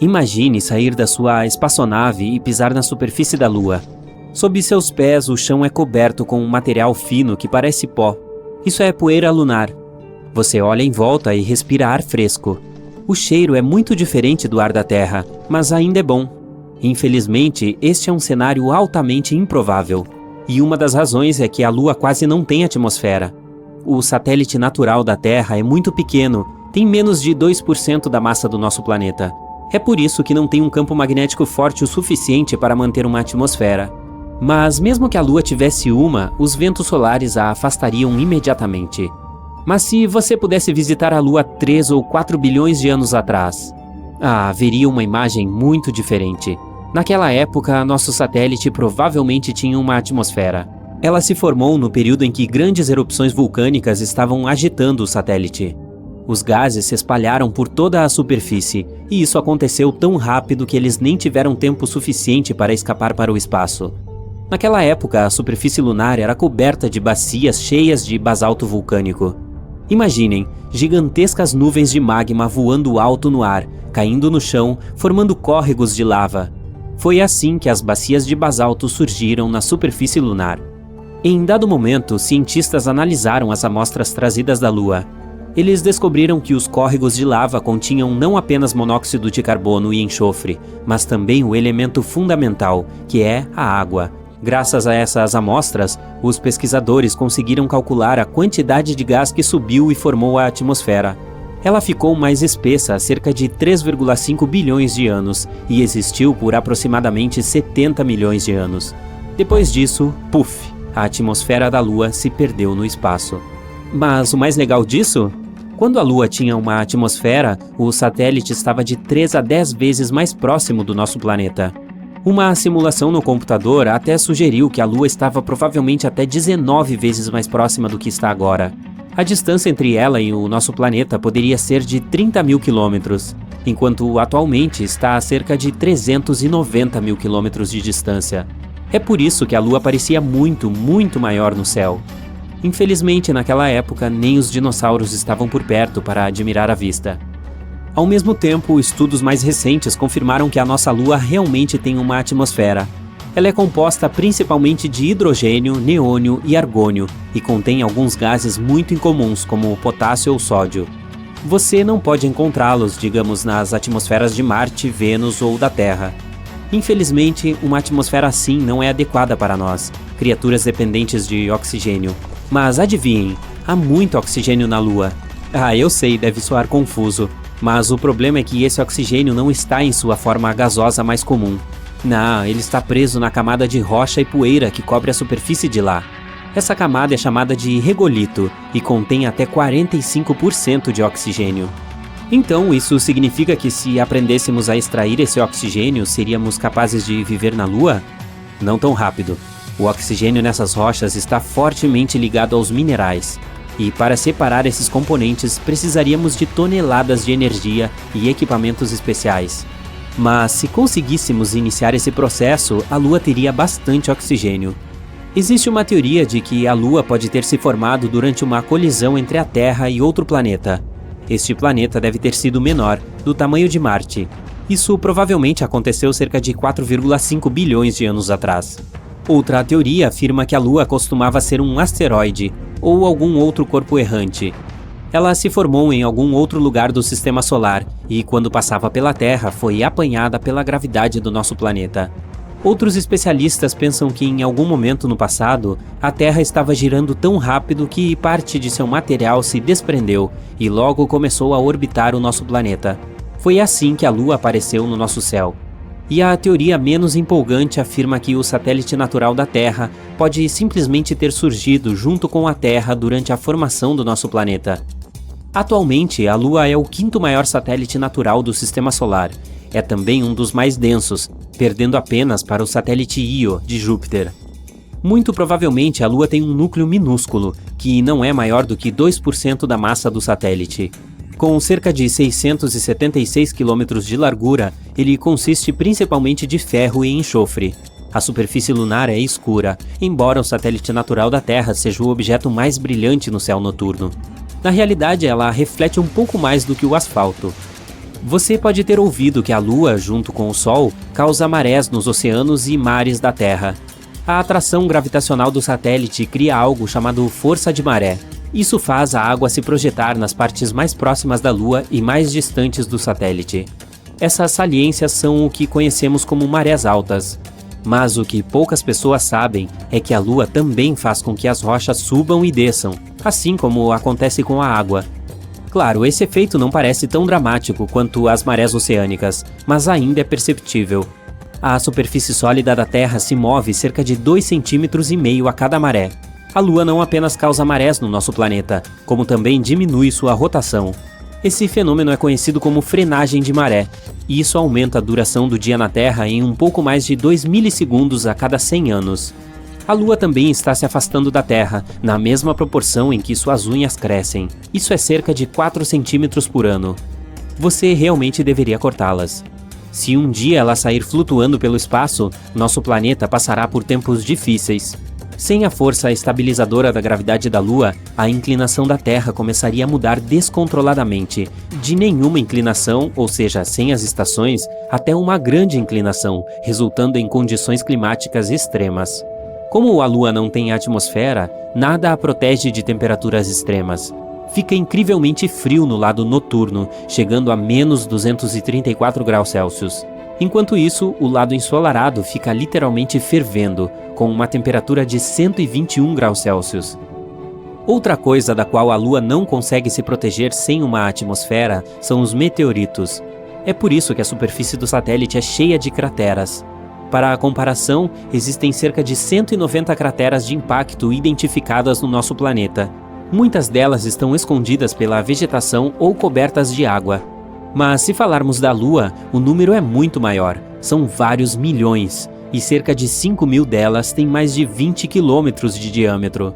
Imagine sair da sua espaçonave e pisar na superfície da Lua. Sob seus pés, o chão é coberto com um material fino que parece pó. Isso é poeira lunar. Você olha em volta e respira ar fresco. O cheiro é muito diferente do ar da Terra, mas ainda é bom. Infelizmente, este é um cenário altamente improvável. E uma das razões é que a Lua quase não tem atmosfera. O satélite natural da Terra é muito pequeno, tem menos de 2% da massa do nosso planeta. É por isso que não tem um campo magnético forte o suficiente para manter uma atmosfera. Mas mesmo que a Lua tivesse uma, os ventos solares a afastariam imediatamente. Mas se você pudesse visitar a Lua 3 ou 4 bilhões de anos atrás, veria uma imagem muito diferente. Naquela época, nosso satélite provavelmente tinha uma atmosfera. Ela se formou no período em que grandes erupções vulcânicas estavam agitando o satélite. Os gases se espalharam por toda a superfície, e isso aconteceu tão rápido que eles nem tiveram tempo suficiente para escapar para o espaço. Naquela época, a superfície lunar era coberta de bacias cheias de basalto vulcânico. Imaginem, gigantescas nuvens de magma voando alto no ar, caindo no chão, formando córregos de lava. Foi assim que as bacias de basalto surgiram na superfície lunar. Em dado momento, cientistas analisaram as amostras trazidas da Lua. Eles descobriram que os córregos de lava continham não apenas monóxido de carbono e enxofre, mas também o elemento fundamental, que é a água. Graças a essas amostras, os pesquisadores conseguiram calcular a quantidade de gás que subiu e formou a atmosfera. Ela ficou mais espessa há cerca de 3,5 bilhões de anos e existiu por aproximadamente 70 milhões de anos. Depois disso, puf, a atmosfera da Lua se perdeu no espaço. Mas o mais legal disso? Quando a Lua tinha uma atmosfera, o satélite estava de 3 a 10 vezes mais próximo do nosso planeta. Uma simulação no computador até sugeriu que a Lua estava provavelmente até 19 vezes mais próxima do que está agora. A distância entre ela e o nosso planeta poderia ser de 30 mil quilômetros, enquanto atualmente está a cerca de 390 mil quilômetros de distância. É por isso que a Lua parecia muito, muito maior no céu. Infelizmente, naquela época, nem os dinossauros estavam por perto para admirar a vista. Ao mesmo tempo, estudos mais recentes confirmaram que a nossa Lua realmente tem uma atmosfera. Ela é composta principalmente de hidrogênio, neônio e argônio, e contém alguns gases muito incomuns, como o potássio ou sódio. Você não pode encontrá-los, digamos, nas atmosferas de Marte, Vênus ou da Terra. Infelizmente, uma atmosfera assim não é adequada para nós, criaturas dependentes de oxigênio. Mas adivinhem, há muito oxigênio na Lua. Eu sei, deve soar confuso. Mas o problema é que esse oxigênio não está em sua forma gasosa mais comum. Não, ele está preso na camada de rocha e poeira que cobre a superfície de lá. Essa camada é chamada de regolito e contém até 45% de oxigênio. Então, isso significa que se aprendêssemos a extrair esse oxigênio, seríamos capazes de viver na Lua? Não tão rápido. O oxigênio nessas rochas está fortemente ligado aos minerais. E para separar esses componentes, precisaríamos de toneladas de energia e equipamentos especiais. Mas se conseguíssemos iniciar esse processo, a Lua teria bastante oxigênio. Existe uma teoria de que a Lua pode ter se formado durante uma colisão entre a Terra e outro planeta. Este planeta deve ter sido menor, do tamanho de Marte. Isso provavelmente aconteceu cerca de 4,5 bilhões de anos atrás. Outra teoria afirma que a Lua costumava ser um asteroide, ou algum outro corpo errante. Ela se formou em algum outro lugar do Sistema Solar e, quando passava pela Terra, foi apanhada pela gravidade do nosso planeta. Outros especialistas pensam que em algum momento no passado, a Terra estava girando tão rápido que parte de seu material se desprendeu e logo começou a orbitar o nosso planeta. Foi assim que a Lua apareceu no nosso céu. E a teoria menos empolgante afirma que o satélite natural da Terra pode simplesmente ter surgido junto com a Terra durante a formação do nosso planeta. Atualmente, a Lua é o quinto maior satélite natural do Sistema Solar. É também um dos mais densos, perdendo apenas para o satélite Io, de Júpiter. Muito provavelmente a Lua tem um núcleo minúsculo, que não é maior do que 2% da massa do satélite. Com cerca de 676 km de largura, ele consiste principalmente de ferro e enxofre. A superfície lunar é escura, embora o satélite natural da Terra seja o objeto mais brilhante no céu noturno. Na realidade, ela reflete um pouco mais do que o asfalto. Você pode ter ouvido que a Lua, junto com o Sol, causa marés nos oceanos e mares da Terra. A atração gravitacional do satélite cria algo chamado força de maré. Isso faz a água se projetar nas partes mais próximas da Lua e mais distantes do satélite. Essas saliências são o que conhecemos como marés altas. Mas o que poucas pessoas sabem é que a Lua também faz com que as rochas subam e desçam, assim como acontece com a água. Claro, esse efeito não parece tão dramático quanto as marés oceânicas, mas ainda é perceptível. A superfície sólida da Terra se move cerca de 2,5 cm a cada maré. A Lua não apenas causa marés no nosso planeta, como também diminui sua rotação. Esse fenômeno é conhecido como frenagem de maré, e isso aumenta a duração do dia na Terra em um pouco mais de 2 milissegundos a cada 100 anos. A Lua também está se afastando da Terra, na mesma proporção em que suas unhas crescem. Isso é cerca de 4 centímetros por ano. Você realmente deveria cortá-las. Se um dia ela sair flutuando pelo espaço, nosso planeta passará por tempos difíceis. Sem a força estabilizadora da gravidade da Lua, a inclinação da Terra começaria a mudar descontroladamente, de nenhuma inclinação, ou seja, sem as estações, até uma grande inclinação, resultando em condições climáticas extremas. Como a Lua não tem atmosfera, nada a protege de temperaturas extremas. Fica incrivelmente frio no lado noturno, chegando a menos 234 graus Celsius. Enquanto isso, o lado ensolarado fica literalmente fervendo, com uma temperatura de 121 graus Celsius. Outra coisa da qual a Lua não consegue se proteger sem uma atmosfera são os meteoritos. É por isso que a superfície do satélite é cheia de crateras. Para a comparação, existem cerca de 190 crateras de impacto identificadas no nosso planeta. Muitas delas estão escondidas pela vegetação ou cobertas de água. Mas se falarmos da Lua, o número é muito maior, são vários milhões, e cerca de 5.000 delas têm mais de 20 quilômetros de diâmetro.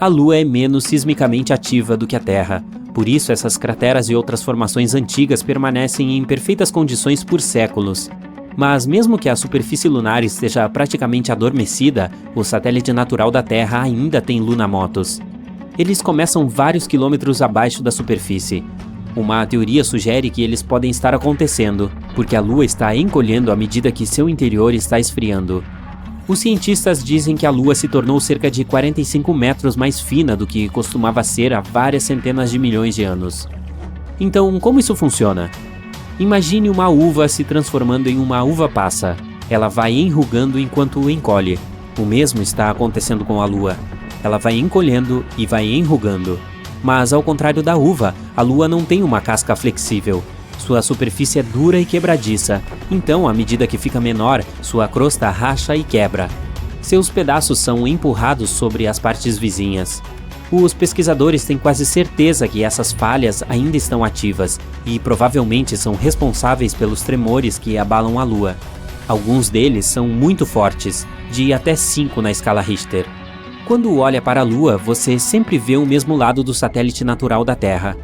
A Lua é menos sismicamente ativa do que a Terra, por isso essas crateras e outras formações antigas permanecem em perfeitas condições por séculos. Mas mesmo que a superfície lunar esteja praticamente adormecida, o satélite natural da Terra ainda tem lunamotos. Eles começam vários quilômetros abaixo da superfície. Uma teoria sugere que eles podem estar acontecendo, porque a Lua está encolhendo à medida que seu interior está esfriando. Os cientistas dizem que a Lua se tornou cerca de 45 metros mais fina do que costumava ser há várias centenas de milhões de anos. Então, como isso funciona? Imagine uma uva se transformando em uma uva passa. Ela vai enrugando enquanto encolhe. O mesmo está acontecendo com a Lua. Ela vai encolhendo e vai enrugando. Mas, ao contrário da uva, a Lua não tem uma casca flexível. Sua superfície é dura e quebradiça, então, à medida que fica menor, sua crosta racha e quebra. Seus pedaços são empurrados sobre as partes vizinhas. Os pesquisadores têm quase certeza que essas falhas ainda estão ativas e provavelmente são responsáveis pelos tremores que abalam a Lua. Alguns deles são muito fortes, de até 5 na escala Richter. Quando olha para a Lua, você sempre vê o mesmo lado do satélite natural da Terra.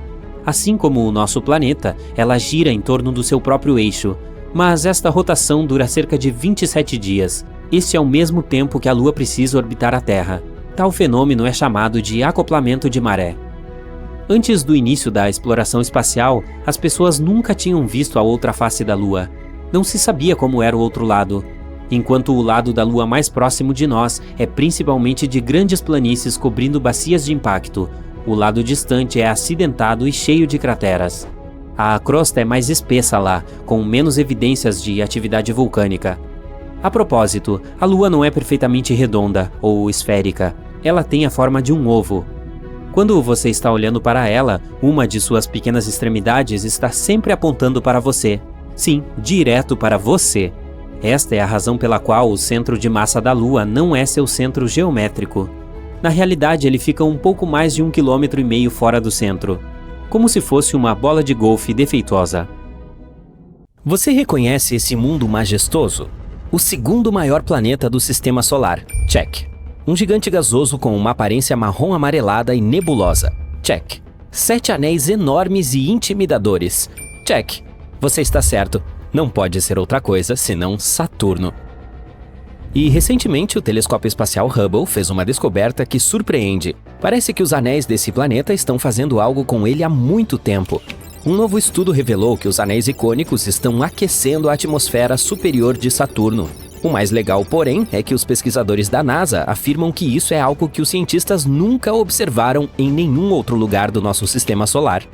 Assim como o nosso planeta, ela gira em torno do seu próprio eixo, mas esta rotação dura cerca de 27 dias. Este é o mesmo tempo que a Lua precisa orbitar a Terra. Tal fenômeno é chamado de acoplamento de maré. Antes do início da exploração espacial, as pessoas nunca tinham visto a outra face da Lua. Não se sabia como era o outro lado. Enquanto o lado da Lua mais próximo de nós é principalmente de grandes planícies cobrindo bacias de impacto, o lado distante é acidentado e cheio de crateras. A crosta é mais espessa lá, com menos evidências de atividade vulcânica. A propósito, a Lua não é perfeitamente redonda ou esférica, ela tem a forma de um ovo. Quando você está olhando para ela, uma de suas pequenas extremidades está sempre apontando para você. Sim, direto para você. Esta é a razão pela qual o centro de massa da Lua não é seu centro geométrico. Na realidade, ele fica um pouco mais de 1,5 km fora do centro. como se fosse uma bola de golfe defeituosa. Você reconhece esse mundo majestoso? O segundo maior planeta do Sistema Solar. Check. Um gigante gasoso com uma aparência marrom amarelada e nebulosa. Check. 7 anéis enormes e intimidadores. Check. Você está certo. Não pode ser outra coisa senão Saturno. E recentemente o telescópio espacial Hubble fez uma descoberta que surpreende. Parece que os anéis desse planeta estão fazendo algo com ele há muito tempo. Um novo estudo revelou que os anéis icônicos estão aquecendo a atmosfera superior de Saturno. O mais legal, porém, é que os pesquisadores da NASA afirmam que isso é algo que os cientistas nunca observaram em nenhum outro lugar do nosso sistema solar.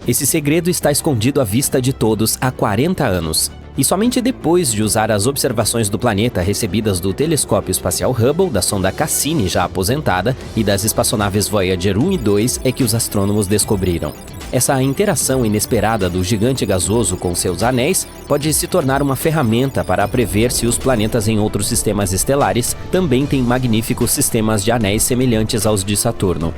Esse segredo está escondido à vista de todos há 40 anos. E somente depois de usar as observações do planeta recebidas do telescópio espacial Hubble, da sonda Cassini já aposentada e das espaçonaves Voyager 1 e 2 é que os astrônomos descobriram. Essa interação inesperada do gigante gasoso com seus anéis pode se tornar uma ferramenta para prever se os planetas em outros sistemas estelares também têm magníficos sistemas de anéis semelhantes aos de Saturno.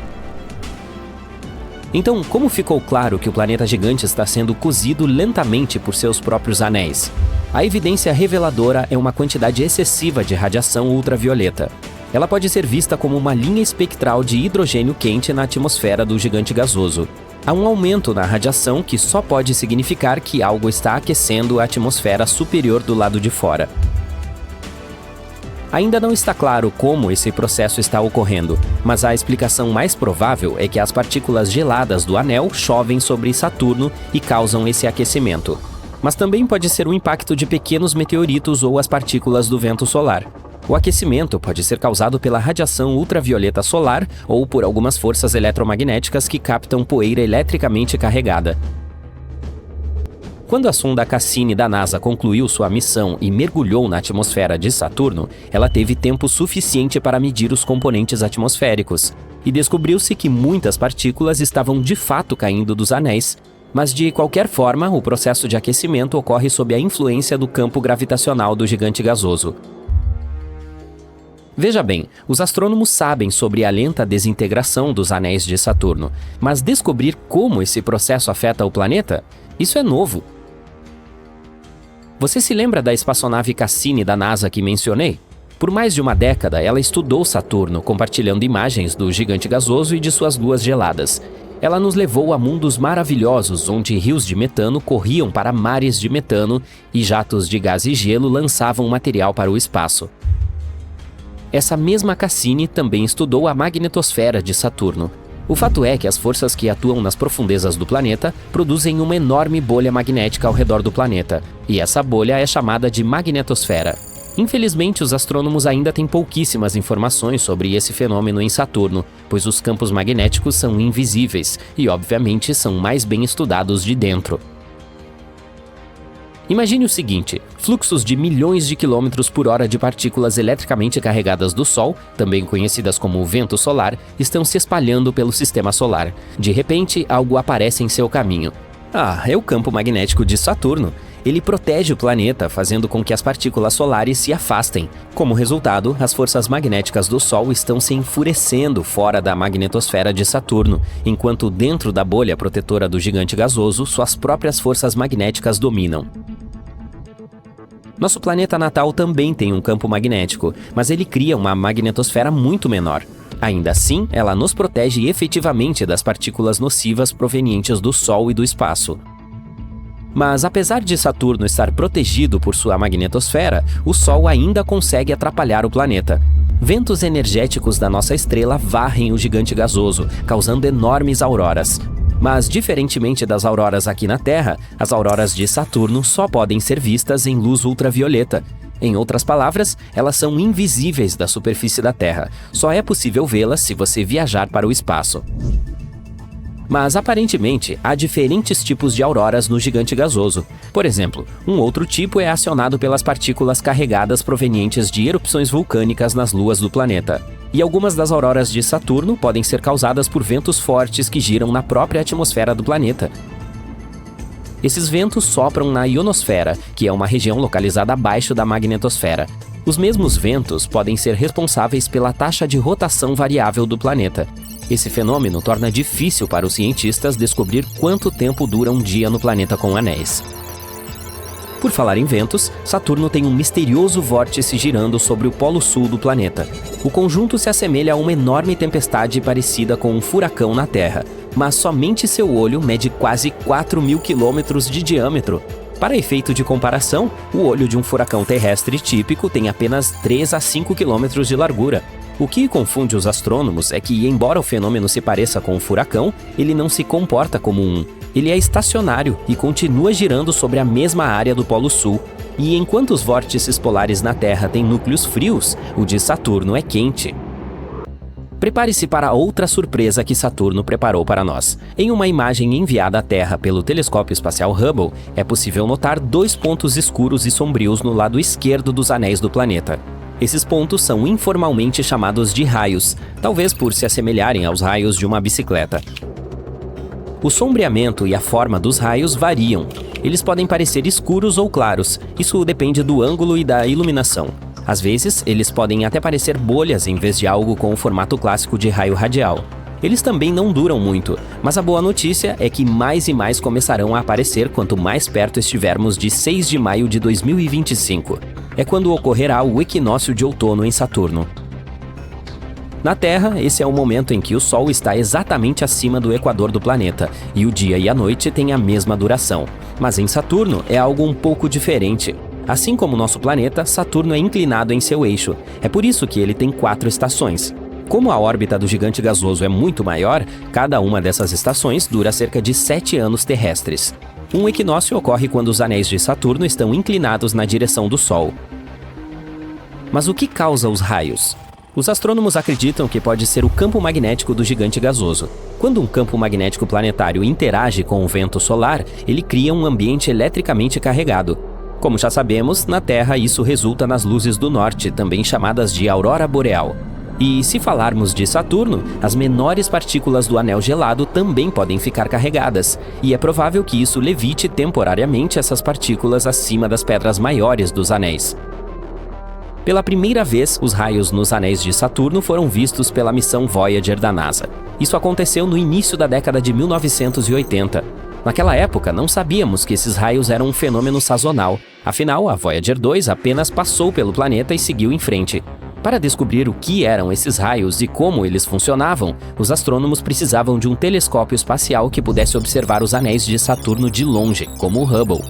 Então, como ficou claro que o planeta gigante está sendo cozido lentamente por seus próprios anéis? A evidência reveladora é uma quantidade excessiva de radiação ultravioleta. Ela pode ser vista como uma linha espectral de hidrogênio quente na atmosfera do gigante gasoso. Há um aumento na radiação que só pode significar que algo está aquecendo a atmosfera superior do lado de fora. Ainda não está claro como esse processo está ocorrendo, mas a explicação mais provável é que as partículas geladas do anel chovem sobre Saturno e causam esse aquecimento. Mas também pode ser o impacto de pequenos meteoritos ou as partículas do vento solar. O aquecimento pode ser causado pela radiação ultravioleta solar ou por algumas forças eletromagnéticas que captam poeira eletricamente carregada. Quando a sonda Cassini da NASA concluiu sua missão e mergulhou na atmosfera de Saturno, ela teve tempo suficiente para medir os componentes atmosféricos, e descobriu-se que muitas partículas estavam de fato caindo dos anéis, mas de qualquer forma, o processo de aquecimento ocorre sob a influência do campo gravitacional do gigante gasoso. Veja bem, os astrônomos sabem sobre a lenta desintegração dos anéis de Saturno, mas descobrir como esse processo afeta o planeta? Isso é novo. Você se lembra da espaçonave Cassini da NASA que mencionei? Por mais de uma década, ela estudou Saturno, compartilhando imagens do gigante gasoso e de suas luas geladas. Ela nos levou a mundos maravilhosos, onde rios de metano corriam para mares de metano e jatos de gás e gelo lançavam material para o espaço. Essa mesma Cassini também estudou a magnetosfera de Saturno. O fato é que as forças que atuam nas profundezas do planeta produzem uma enorme bolha magnética ao redor do planeta, e essa bolha é chamada de magnetosfera. Infelizmente, os astrônomos ainda têm pouquíssimas informações sobre esse fenômeno em Saturno, pois os campos magnéticos são invisíveis e, obviamente, são mais bem estudados de dentro. Imagine o seguinte: fluxos de milhões de quilômetros por hora de partículas eletricamente carregadas do Sol, também conhecidas como vento solar, estão se espalhando pelo sistema solar. De repente, algo aparece em seu caminho. É o campo magnético de Saturno. Ele protege o planeta, fazendo com que as partículas solares se afastem. Como resultado, as forças magnéticas do Sol estão se enfurecendo fora da magnetosfera de Saturno, enquanto dentro da bolha protetora do gigante gasoso, suas próprias forças magnéticas dominam. Nosso planeta natal também tem um campo magnético, mas ele cria uma magnetosfera muito menor. Ainda assim, ela nos protege efetivamente das partículas nocivas provenientes do Sol e do espaço. Mas apesar de Saturno estar protegido por sua magnetosfera, o Sol ainda consegue atrapalhar o planeta. Ventos energéticos da nossa estrela varrem o gigante gasoso, causando enormes auroras. Mas, diferentemente das auroras aqui na Terra, as auroras de Saturno só podem ser vistas em luz ultravioleta. Em outras palavras, elas são invisíveis da superfície da Terra. Só é possível vê-las se você viajar para o espaço. Mas, aparentemente, há diferentes tipos de auroras no gigante gasoso. Por exemplo, um outro tipo é acionado pelas partículas carregadas provenientes de erupções vulcânicas nas luas do planeta. E algumas das auroras de Saturno podem ser causadas por ventos fortes que giram na própria atmosfera do planeta. Esses ventos sopram na ionosfera, que é uma região localizada abaixo da magnetosfera. Os mesmos ventos podem ser responsáveis pela taxa de rotação variável do planeta. Esse fenômeno torna difícil para os cientistas descobrir quanto tempo dura um dia no planeta com anéis. Por falar em ventos, Saturno tem um misterioso vórtice girando sobre o polo sul do planeta. O conjunto se assemelha a uma enorme tempestade parecida com um furacão na Terra, mas somente seu olho mede quase 4.000 quilômetros de diâmetro. Para efeito de comparação, o olho de um furacão terrestre típico tem apenas 3 a 5 quilômetros de largura. O que confunde os astrônomos é que, embora o fenômeno se pareça com um furacão, ele não se comporta como um. Ele é estacionário e continua girando sobre a mesma área do Polo Sul. E enquanto os vórtices polares na Terra têm núcleos frios, o de Saturno é quente. Prepare-se para outra surpresa que Saturno preparou para nós. Em uma imagem enviada à Terra pelo telescópio espacial Hubble, é possível notar 2 pontos escuros e sombrios no lado esquerdo dos anéis do planeta. Esses pontos são informalmente chamados de raios, talvez por se assemelharem aos raios de uma bicicleta. O sombreamento e a forma dos raios variam. Eles podem parecer escuros ou claros, isso depende do ângulo e da iluminação. Às vezes, eles podem até parecer bolhas em vez de algo com o formato clássico de raio radial. Eles também não duram muito, mas a boa notícia é que mais e mais começarão a aparecer quanto mais perto estivermos de 6 de maio de 2025. É quando ocorrerá o equinócio de outono em Saturno. Na Terra, esse é o momento em que o Sol está exatamente acima do equador do planeta, e o dia e a noite têm a mesma duração. Mas em Saturno é algo um pouco diferente. Assim como nosso planeta, Saturno é inclinado em seu eixo. É por isso que ele tem 4 estações. Como a órbita do gigante gasoso é muito maior, cada uma dessas estações dura cerca de 7 anos terrestres. Um equinócio ocorre quando os anéis de Saturno estão inclinados na direção do Sol. Mas o que causa os raios? Os astrônomos acreditam que pode ser o campo magnético do gigante gasoso. Quando um campo magnético planetário interage com o vento solar, ele cria um ambiente eletricamente carregado. Como já sabemos, na Terra isso resulta nas luzes do norte, também chamadas de aurora boreal. E se falarmos de Saturno, as menores partículas do anel gelado também podem ficar carregadas, e é provável que isso levite temporariamente essas partículas acima das pedras maiores dos anéis. Pela primeira vez, os raios nos anéis de Saturno foram vistos pela missão Voyager da NASA. Isso aconteceu no início da década de 1980. Naquela época, não sabíamos que esses raios eram um fenômeno sazonal. Afinal, a Voyager 2 apenas passou pelo planeta e seguiu em frente. Para descobrir o que eram esses raios e como eles funcionavam, os astrônomos precisavam de um telescópio espacial que pudesse observar os anéis de Saturno de longe, como o Hubble.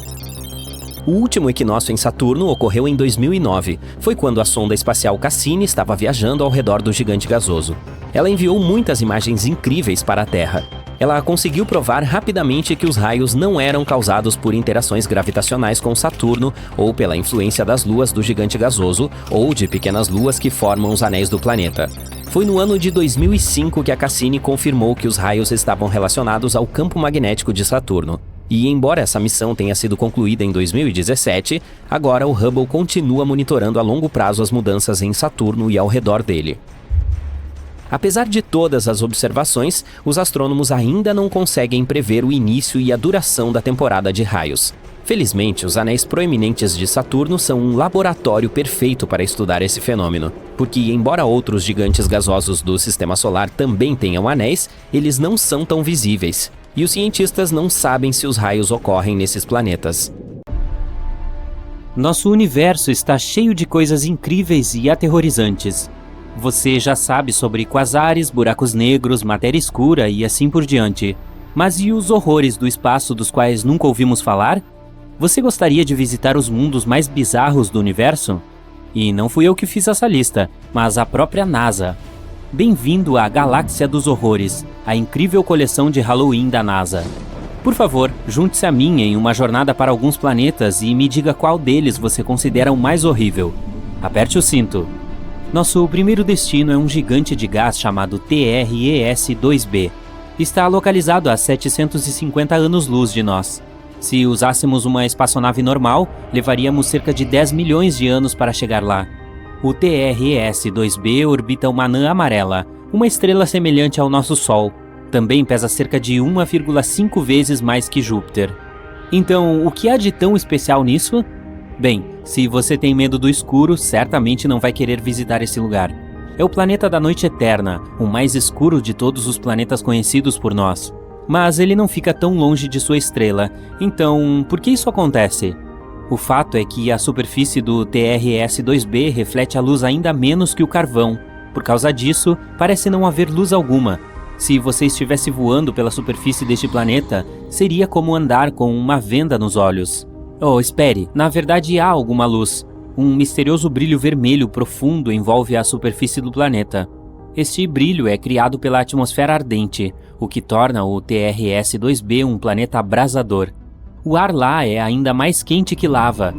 O último equinócio em Saturno ocorreu em 2009. Foi quando a sonda espacial Cassini estava viajando ao redor do gigante gasoso. Ela enviou muitas imagens incríveis para a Terra. Ela conseguiu provar rapidamente que os raios não eram causados por interações gravitacionais com Saturno ou pela influência das luas do gigante gasoso ou de pequenas luas que formam os anéis do planeta. Foi no ano de 2005 que a Cassini confirmou que os raios estavam relacionados ao campo magnético de Saturno. E embora essa missão tenha sido concluída em 2017, agora o Hubble continua monitorando a longo prazo as mudanças em Saturno e ao redor dele. Apesar de todas as observações, os astrônomos ainda não conseguem prever o início e a duração da temporada de raios. Felizmente, os anéis proeminentes de Saturno são um laboratório perfeito para estudar esse fenômeno, porque embora outros gigantes gasosos do Sistema Solar também tenham anéis, eles não são tão visíveis. E os cientistas não sabem se os raios ocorrem nesses planetas. Nosso universo está cheio de coisas incríveis e aterrorizantes. Você já sabe sobre quasares, buracos negros, matéria escura e assim por diante. Mas e os horrores do espaço dos quais nunca ouvimos falar? Você gostaria de visitar os mundos mais bizarros do universo? E não fui eu que fiz essa lista, mas a própria NASA. Bem-vindo à Galáxia dos Horrores, a incrível coleção de Halloween da NASA. Por favor, junte-se a mim em uma jornada para alguns planetas e me diga qual deles você considera o mais horrível. Aperte o cinto. Nosso primeiro destino é um gigante de gás chamado TRES-2b. Está localizado a 750 anos-luz de nós. Se usássemos uma espaçonave normal, levaríamos cerca de 10 milhões de anos para chegar lá. O TRES-2b orbita uma anã amarela, uma estrela semelhante ao nosso Sol. Também pesa cerca de 1,5 vezes mais que Júpiter. Então, o que há de tão especial nisso? Bem, se você tem medo do escuro, certamente não vai querer visitar esse lugar. é o planeta da noite eterna, o mais escuro de todos os planetas conhecidos por nós. Mas ele não fica tão longe de sua estrela, então por que isso acontece? O fato é que a superfície do TRS-2b reflete a luz ainda menos que o carvão. Por causa disso, parece não haver luz alguma. Se você estivesse voando pela superfície deste planeta, seria como andar com uma venda nos olhos. Oh, espere, na verdade há alguma luz. Um misterioso brilho vermelho profundo envolve a superfície do planeta. Este brilho é criado pela atmosfera ardente, o que torna o TRS-2b um planeta abrasador. O ar lá é ainda mais quente que lava.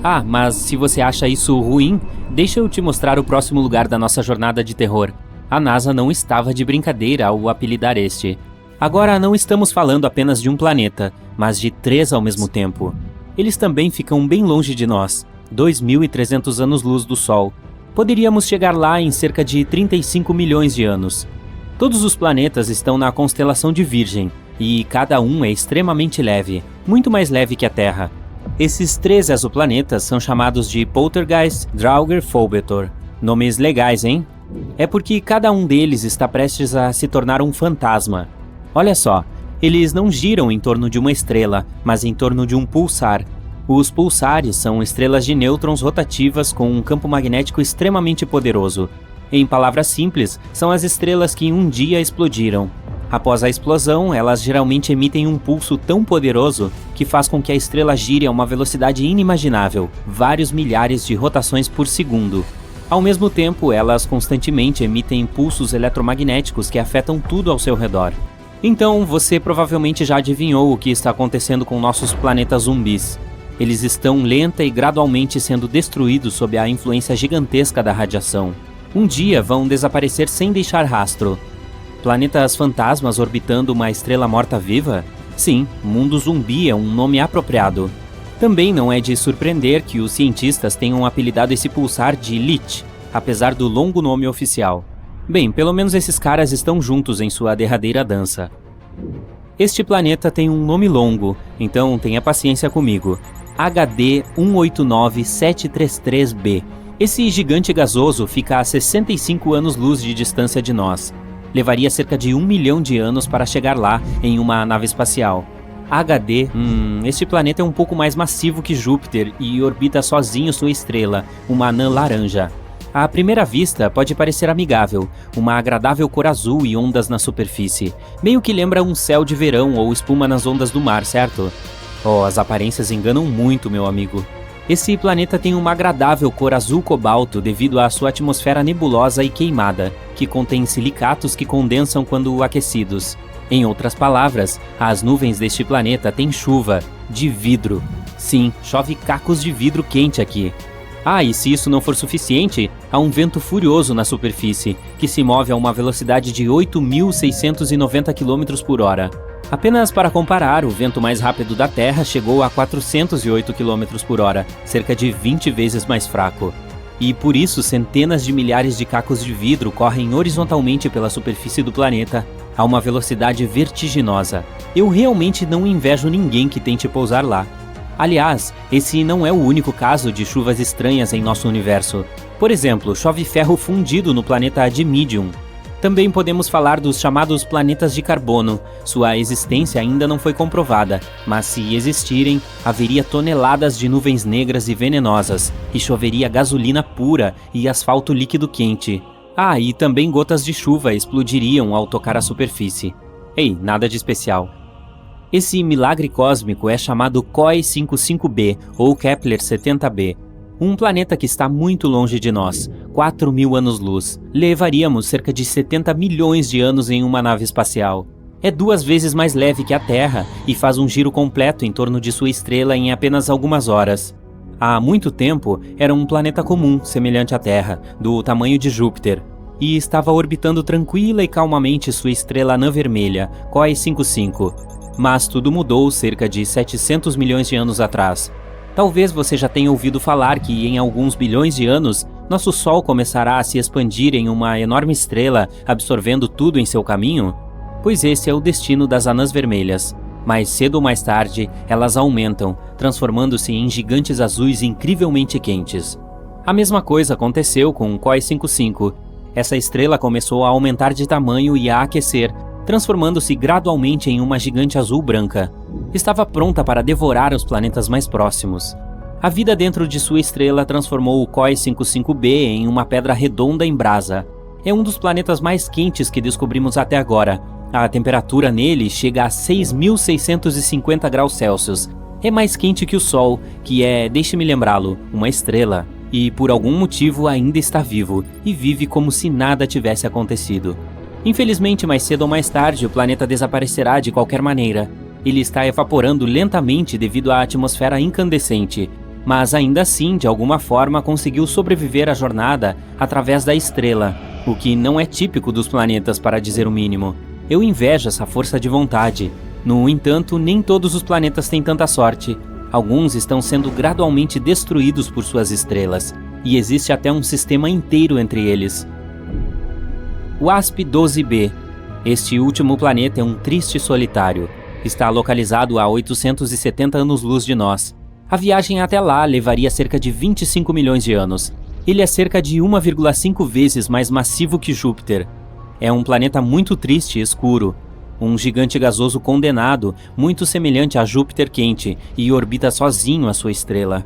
Ah, mas se você acha isso ruim, deixa eu te mostrar o próximo lugar da nossa jornada de terror. A NASA não estava de brincadeira ao apelidar este. Agora não estamos falando apenas de um planeta, mas de 3 ao mesmo tempo. Eles também ficam bem longe de nós, 2.300 anos-luz do Sol. Poderíamos chegar lá em cerca de 35 milhões de anos. Todos os planetas estão na constelação de Virgem, e cada um é extremamente leve, muito mais leve que a Terra. Esses 3 exoplanetas são chamados de Poltergeist, Draugr, Phobetor. Nomes legais, hein? É porque cada um deles está prestes a se tornar um fantasma. Olha só, eles não giram em torno de uma estrela, mas em torno de um pulsar. Os pulsares são estrelas de nêutrons rotativas com um campo magnético extremamente poderoso. Em palavras simples, são as estrelas que um dia explodiram. Após a explosão, elas geralmente emitem um pulso tão poderoso que faz com que a estrela gire a uma velocidade inimaginável, vários milhares de rotações por segundo. Ao mesmo tempo, elas constantemente emitem impulsos eletromagnéticos que afetam tudo ao seu redor. Então, você provavelmente já adivinhou o que está acontecendo com nossos planetas zumbis. Eles estão lenta e gradualmente sendo destruídos sob a influência gigantesca da radiação. Um dia vão desaparecer sem deixar rastro. Planetas fantasmas orbitando uma estrela morta-viva? Sim, mundo zumbi é um nome apropriado. Também não é de surpreender que os cientistas tenham apelidado esse pulsar de Lich, apesar do longo nome oficial. Bem, pelo menos esses caras estão juntos em sua derradeira dança. Este planeta tem um nome longo, então tenha paciência comigo. HD 189733b. Esse gigante gasoso fica a 65 anos-luz de distância de nós. Levaria cerca de 1 milhão de anos para chegar lá em uma nave espacial. HD, este planeta é um pouco mais massivo que Júpiter e orbita sozinho sua estrela, uma anã laranja. À primeira vista, pode parecer amigável, uma agradável cor azul e ondas na superfície. Meio que lembra um céu de verão ou espuma nas ondas do mar, certo? Oh, as aparências enganam muito, meu amigo. Esse planeta tem uma agradável cor azul cobalto devido à sua atmosfera nebulosa e queimada, que contém silicatos que condensam quando aquecidos. Em outras palavras, as nuvens deste planeta têm chuva de vidro. Sim, chove cacos de vidro quente aqui. Ah, e se isso não for suficiente, há um vento furioso na superfície, que se move a uma velocidade de 8.690 km por hora. Apenas para comparar, o vento mais rápido da Terra chegou a 408 km por hora, cerca de 20 vezes mais fraco. E por isso centenas de milhares de cacos de vidro correm horizontalmente pela superfície do planeta a uma velocidade vertiginosa. Eu realmente não invejo ninguém que tente pousar lá. Aliás, esse não é o único caso de chuvas estranhas em nosso universo. Por exemplo, chove ferro fundido no planeta Dimidium. Também podemos falar dos chamados planetas de carbono. Sua existência ainda não foi comprovada, mas se existirem, haveria toneladas de nuvens negras e venenosas, e choveria gasolina pura e asfalto líquido quente. Ah, e também gotas de chuva explodiriam ao tocar a superfície. Ei, nada de especial. Esse milagre cósmico é chamado COI 55b ou Kepler 70b. Um planeta que está muito longe de nós, 4.000 anos-luz. Levaríamos cerca de 70 milhões de anos em uma nave espacial. É 2 vezes mais leve que a Terra e faz um giro completo em torno de sua estrela em apenas algumas horas. Há muito tempo, era um planeta comum, semelhante à Terra, do tamanho de Júpiter, e estava orbitando tranquila e calmamente sua estrela anã vermelha, COI 55. Mas tudo mudou cerca de 700 milhões de anos atrás. Talvez você já tenha ouvido falar que em alguns bilhões de anos, nosso Sol começará a se expandir em uma enorme estrela, absorvendo tudo em seu caminho? Pois esse é o destino das anãs vermelhas. Mais cedo ou mais tarde, elas aumentam, transformando-se em gigantes azuis incrivelmente quentes. A mesma coisa aconteceu com o COI 55. Essa estrela começou a aumentar de tamanho e a aquecer, transformando-se gradualmente em uma gigante azul branca. Estava pronta para devorar os planetas mais próximos. A vida dentro de sua estrela transformou o COI 55b em uma pedra redonda em brasa. É um dos planetas mais quentes que descobrimos até agora. A temperatura nele chega a 6.650 graus Celsius. É mais quente que o Sol, que é, deixe-me lembrá-lo, uma estrela. E por algum motivo ainda está vivo, e vive como se nada tivesse acontecido. Infelizmente, mais cedo ou mais tarde, o planeta desaparecerá de qualquer maneira. Ele está evaporando lentamente devido à atmosfera incandescente, mas ainda assim, de alguma forma, conseguiu sobreviver à jornada através da estrela, o que não é típico dos planetas, para dizer o mínimo. Eu invejo essa força de vontade. No entanto, nem todos os planetas têm tanta sorte. Alguns estão sendo gradualmente destruídos por suas estrelas, e existe até um sistema inteiro entre eles. WASP-12b. Este último planeta é um triste solitário. Está localizado a 870 anos-luz de nós. A viagem até lá levaria cerca de 25 milhões de anos. Ele é cerca de 1,5 vezes mais massivo que Júpiter. É um planeta muito triste e escuro. Um gigante gasoso condenado, muito semelhante a Júpiter quente, e orbita sozinho a sua estrela.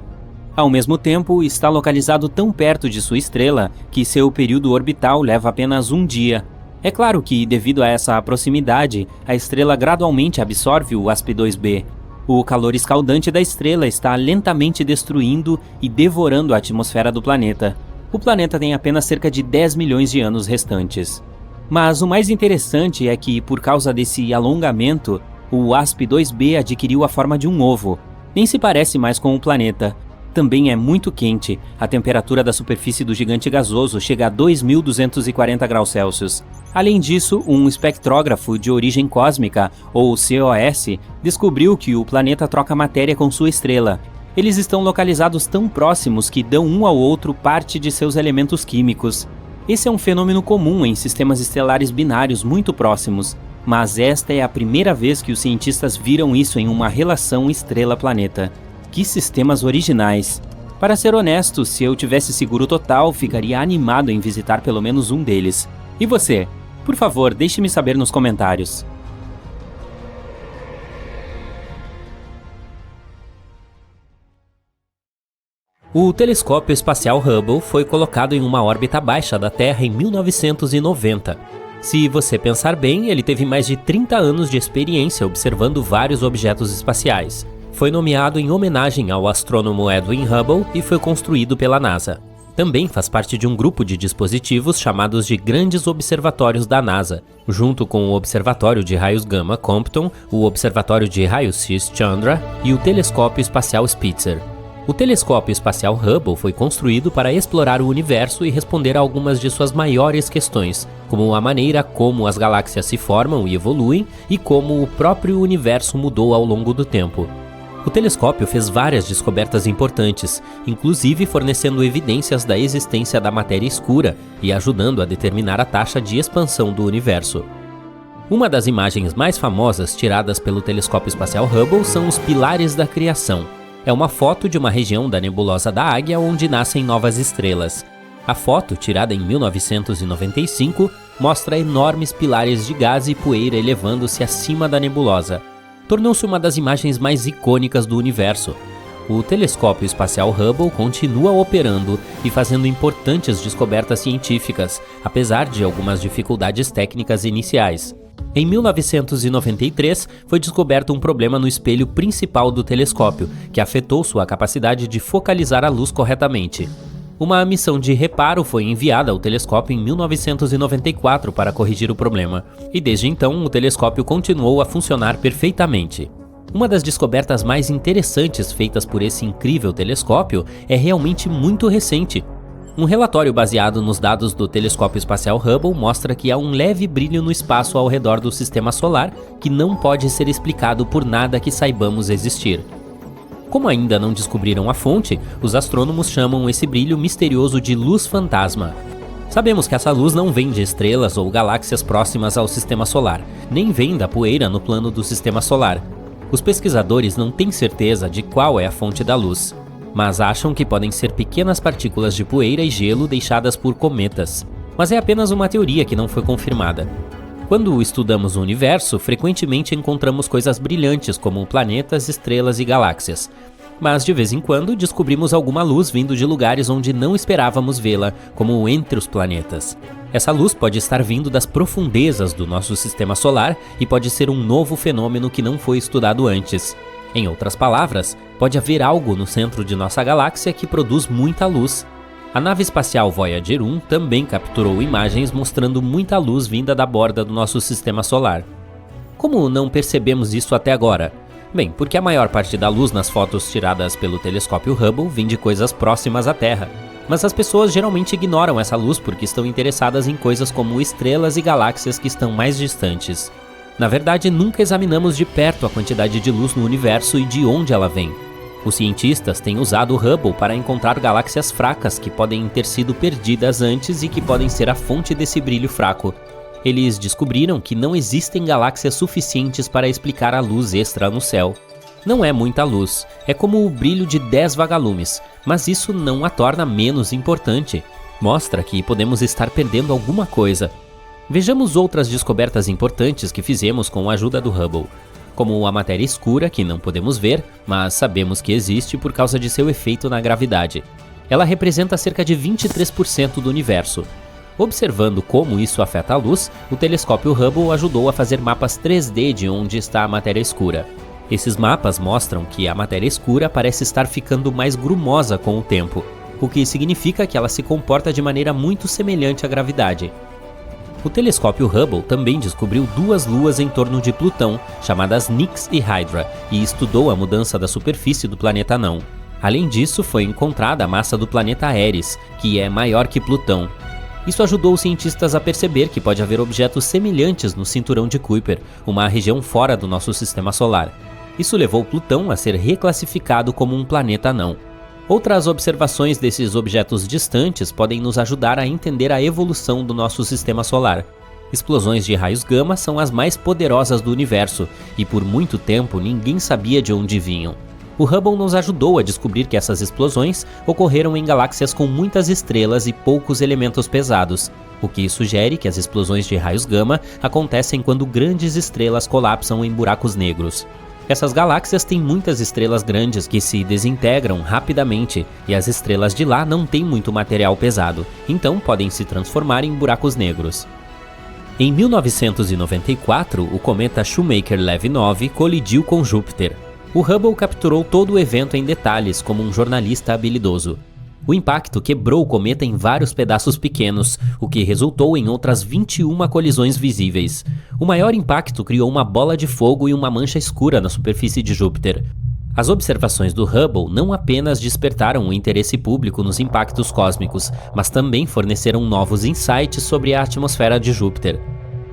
Ao mesmo tempo, está localizado tão perto de sua estrela que seu período orbital leva apenas um dia. É claro que, devido a essa proximidade, a estrela gradualmente absorve o WASP-2b. O calor escaldante da estrela está lentamente destruindo e devorando a atmosfera do planeta. O planeta tem apenas cerca de 10 milhões de anos restantes. Mas o mais interessante é que, por causa desse alongamento, o WASP-2b adquiriu a forma de um ovo. Nem se parece mais com o planeta. Também é muito quente. A temperatura da superfície do gigante gasoso chega a 2.240 graus Celsius. Além disso, um espectrógrafo de origem cósmica, ou COS, descobriu que o planeta troca matéria com sua estrela. Eles estão localizados tão próximos que dão um ao outro parte de seus elementos químicos. Esse é um fenômeno comum em sistemas estelares binários muito próximos, mas esta é a primeira vez que os cientistas viram isso em uma relação estrela-planeta. Que sistemas originais! Para ser honesto, se eu tivesse seguro total, ficaria animado em visitar pelo menos um deles. E você? Por favor, deixe-me saber nos comentários. O telescópio espacial Hubble foi colocado em uma órbita baixa da Terra em 1990. Se você pensar bem, ele teve mais de 30 anos de experiência observando vários objetos espaciais. Foi nomeado em homenagem ao astrônomo Edwin Hubble e foi construído pela NASA. Também faz parte de um grupo de dispositivos chamados de Grandes Observatórios da NASA, junto com o Observatório de Raios Gama Compton, o Observatório de Raios X Chandra e o Telescópio Espacial Spitzer. O telescópio espacial Hubble foi construído para explorar o universo e responder a algumas de suas maiores questões, como a maneira como as galáxias se formam e evoluem e como o próprio universo mudou ao longo do tempo. O telescópio fez várias descobertas importantes, inclusive fornecendo evidências da existência da matéria escura e ajudando a determinar a taxa de expansão do universo. Uma das imagens mais famosas tiradas pelo telescópio espacial Hubble são os Pilares da Criação. É uma foto de uma região da nebulosa da Águia onde nascem novas estrelas. A foto, tirada em 1995, mostra enormes pilares de gás e poeira elevando-se acima da nebulosa. Tornou-se uma das imagens mais icônicas do universo. O telescópio espacial Hubble continua operando e fazendo importantes descobertas científicas, apesar de algumas dificuldades técnicas iniciais. Em 1993, foi descoberto um problema no espelho principal do telescópio, que afetou sua capacidade de focalizar a luz corretamente. Uma missão de reparo foi enviada ao telescópio em 1994 para corrigir o problema, e desde então o telescópio continuou a funcionar perfeitamente. Uma das descobertas mais interessantes feitas por esse incrível telescópio é realmente muito recente. Um relatório baseado nos dados do telescópio espacial Hubble mostra que há um leve brilho no espaço ao redor do sistema solar que não pode ser explicado por nada que saibamos existir. Como ainda não descobriram a fonte, os astrônomos chamam esse brilho misterioso de luz fantasma. Sabemos que essa luz não vem de estrelas ou galáxias próximas ao sistema solar, nem vem da poeira no plano do sistema solar. Os pesquisadores não têm certeza de qual é a fonte da luz, mas acham que podem ser pequenas partículas de poeira e gelo deixadas por cometas. Mas é apenas uma teoria que não foi confirmada. Quando estudamos o universo, frequentemente encontramos coisas brilhantes como planetas, estrelas e galáxias. Mas de vez em quando descobrimos alguma luz vindo de lugares onde não esperávamos vê-la, como entre os planetas. Essa luz pode estar vindo das profundezas do nosso sistema solar e pode ser um novo fenômeno que não foi estudado antes. Em outras palavras, pode haver algo no centro de nossa galáxia que produz muita luz. A nave espacial Voyager 1 também capturou imagens mostrando muita luz vinda da borda do nosso sistema solar. Como não percebemos isso até agora? Bem, porque a maior parte da luz nas fotos tiradas pelo telescópio Hubble vem de coisas próximas à Terra. Mas as pessoas geralmente ignoram essa luz porque estão interessadas em coisas como estrelas e galáxias que estão mais distantes. Na verdade, nunca examinamos de perto a quantidade de luz no universo e de onde ela vem. Os cientistas têm usado o Hubble para encontrar galáxias fracas que podem ter sido perdidas antes e que podem ser a fonte desse brilho fraco. Eles descobriram que não existem galáxias suficientes para explicar a luz extra no céu. Não é muita luz, é como o brilho de 10 vagalumes, mas isso não a torna menos importante. Mostra que podemos estar perdendo alguma coisa. Vejamos outras descobertas importantes que fizemos com a ajuda do Hubble, como a matéria escura, que não podemos ver, mas sabemos que existe por causa de seu efeito na gravidade. Ela representa cerca de 23% do universo. Observando como isso afeta a luz, o telescópio Hubble ajudou a fazer mapas 3D de onde está a matéria escura. Esses mapas mostram que a matéria escura parece estar ficando mais grumosa com o tempo, o que significa que ela se comporta de maneira muito semelhante à gravidade. O telescópio Hubble também descobriu 2 luas em torno de Plutão, chamadas Nix e Hydra, e estudou a mudança da superfície do planeta anão. Além disso, foi encontrada a massa do planeta Eris, que é maior que Plutão. Isso ajudou os cientistas a perceber que pode haver objetos semelhantes no cinturão de Kuiper, uma região fora do nosso sistema solar. Isso levou Plutão a ser reclassificado como um planeta anão. Outras observações desses objetos distantes podem nos ajudar a entender a evolução do nosso sistema solar. Explosões de raios gama são as mais poderosas do universo, e por muito tempo ninguém sabia de onde vinham. O Hubble nos ajudou a descobrir que essas explosões ocorreram em galáxias com muitas estrelas e poucos elementos pesados, o que sugere que as explosões de raios gama acontecem quando grandes estrelas colapsam em buracos negros. Essas galáxias têm muitas estrelas grandes que se desintegram rapidamente, e as estrelas de lá não têm muito material pesado, então podem se transformar em buracos negros. Em 1994, o cometa Shoemaker-Levy 9 colidiu com Júpiter. O Hubble capturou todo o evento em detalhes como um jornalista habilidoso. O impacto quebrou o cometa em vários pedaços pequenos, o que resultou em outras 21 colisões visíveis. O maior impacto criou uma bola de fogo e uma mancha escura na superfície de Júpiter. As observações do Hubble não apenas despertaram o interesse público nos impactos cósmicos, mas também forneceram novos insights sobre a atmosfera de Júpiter.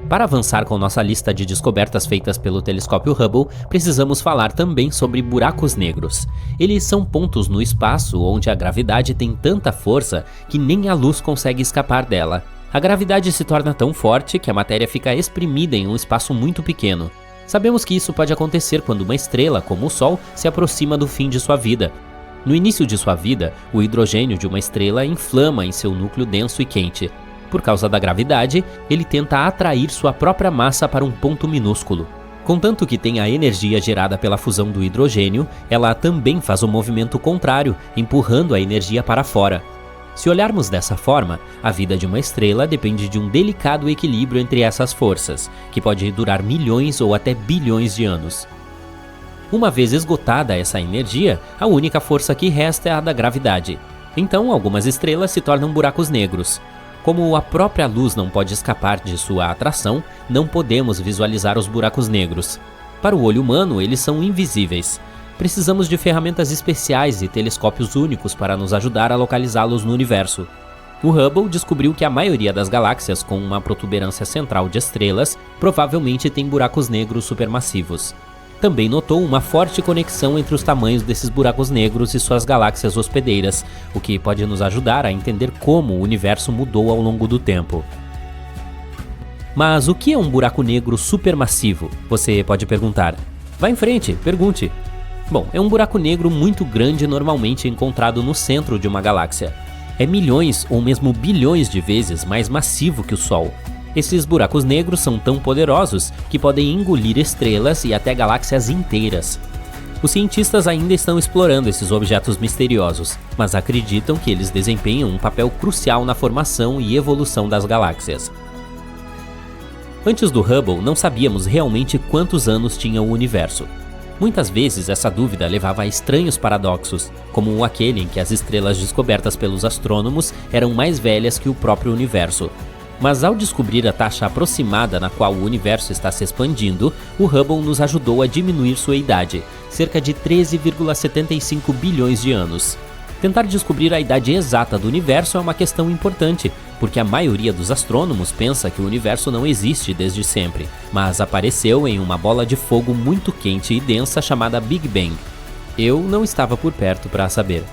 Para avançar com nossa lista de descobertas feitas pelo telescópio Hubble, precisamos falar também sobre buracos negros. Eles são pontos no espaço onde a gravidade tem tanta força que nem a luz consegue escapar dela. A gravidade se torna tão forte que a matéria fica exprimida em um espaço muito pequeno. Sabemos que isso pode acontecer quando uma estrela, como o Sol, se aproxima do fim de sua vida. No início de sua vida, o hidrogênio de uma estrela inflama em seu núcleo denso e quente. Por causa da gravidade, ele tenta atrair sua própria massa para um ponto minúsculo. Contanto que tenha a energia gerada pela fusão do hidrogênio, ela também faz o movimento contrário, empurrando a energia para fora. Se olharmos dessa forma, a vida de uma estrela depende de um delicado equilíbrio entre essas forças, que pode durar milhões ou até bilhões de anos. Uma vez esgotada essa energia, a única força que resta é a da gravidade. Então, algumas estrelas se tornam buracos negros. Como a própria luz não pode escapar de sua atração, não podemos visualizar os buracos negros. Para o olho humano, eles são invisíveis. Precisamos de ferramentas especiais e telescópios únicos para nos ajudar a localizá-los no universo. O Hubble descobriu que a maioria das galáxias com uma protuberância central de estrelas provavelmente tem buracos negros supermassivos. Também notou uma forte conexão entre os tamanhos desses buracos negros e suas galáxias hospedeiras, o que pode nos ajudar a entender como o universo mudou ao longo do tempo. Mas o que é um buraco negro supermassivo? Você pode perguntar. Vá em frente, pergunte. Bom, é um buraco negro muito grande normalmente encontrado no centro de uma galáxia. É milhões ou mesmo bilhões de vezes mais massivo que o Sol. Esses buracos negros são tão poderosos que podem engolir estrelas e até galáxias inteiras. Os cientistas ainda estão explorando esses objetos misteriosos, mas acreditam que eles desempenham um papel crucial na formação e evolução das galáxias. Antes do Hubble, não sabíamos realmente quantos anos tinha o universo. Muitas vezes essa dúvida levava a estranhos paradoxos, como aquele em que as estrelas descobertas pelos astrônomos eram mais velhas que o próprio universo. Mas ao descobrir a taxa aproximada na qual o universo está se expandindo, o Hubble nos ajudou a diminuir sua idade, cerca de 13,75 bilhões de anos. Tentar descobrir a idade exata do universo é uma questão importante, porque a maioria dos astrônomos pensa que o universo não existe desde sempre, mas apareceu em uma bola de fogo muito quente e densa chamada Big Bang. Eu não estava por perto para saber.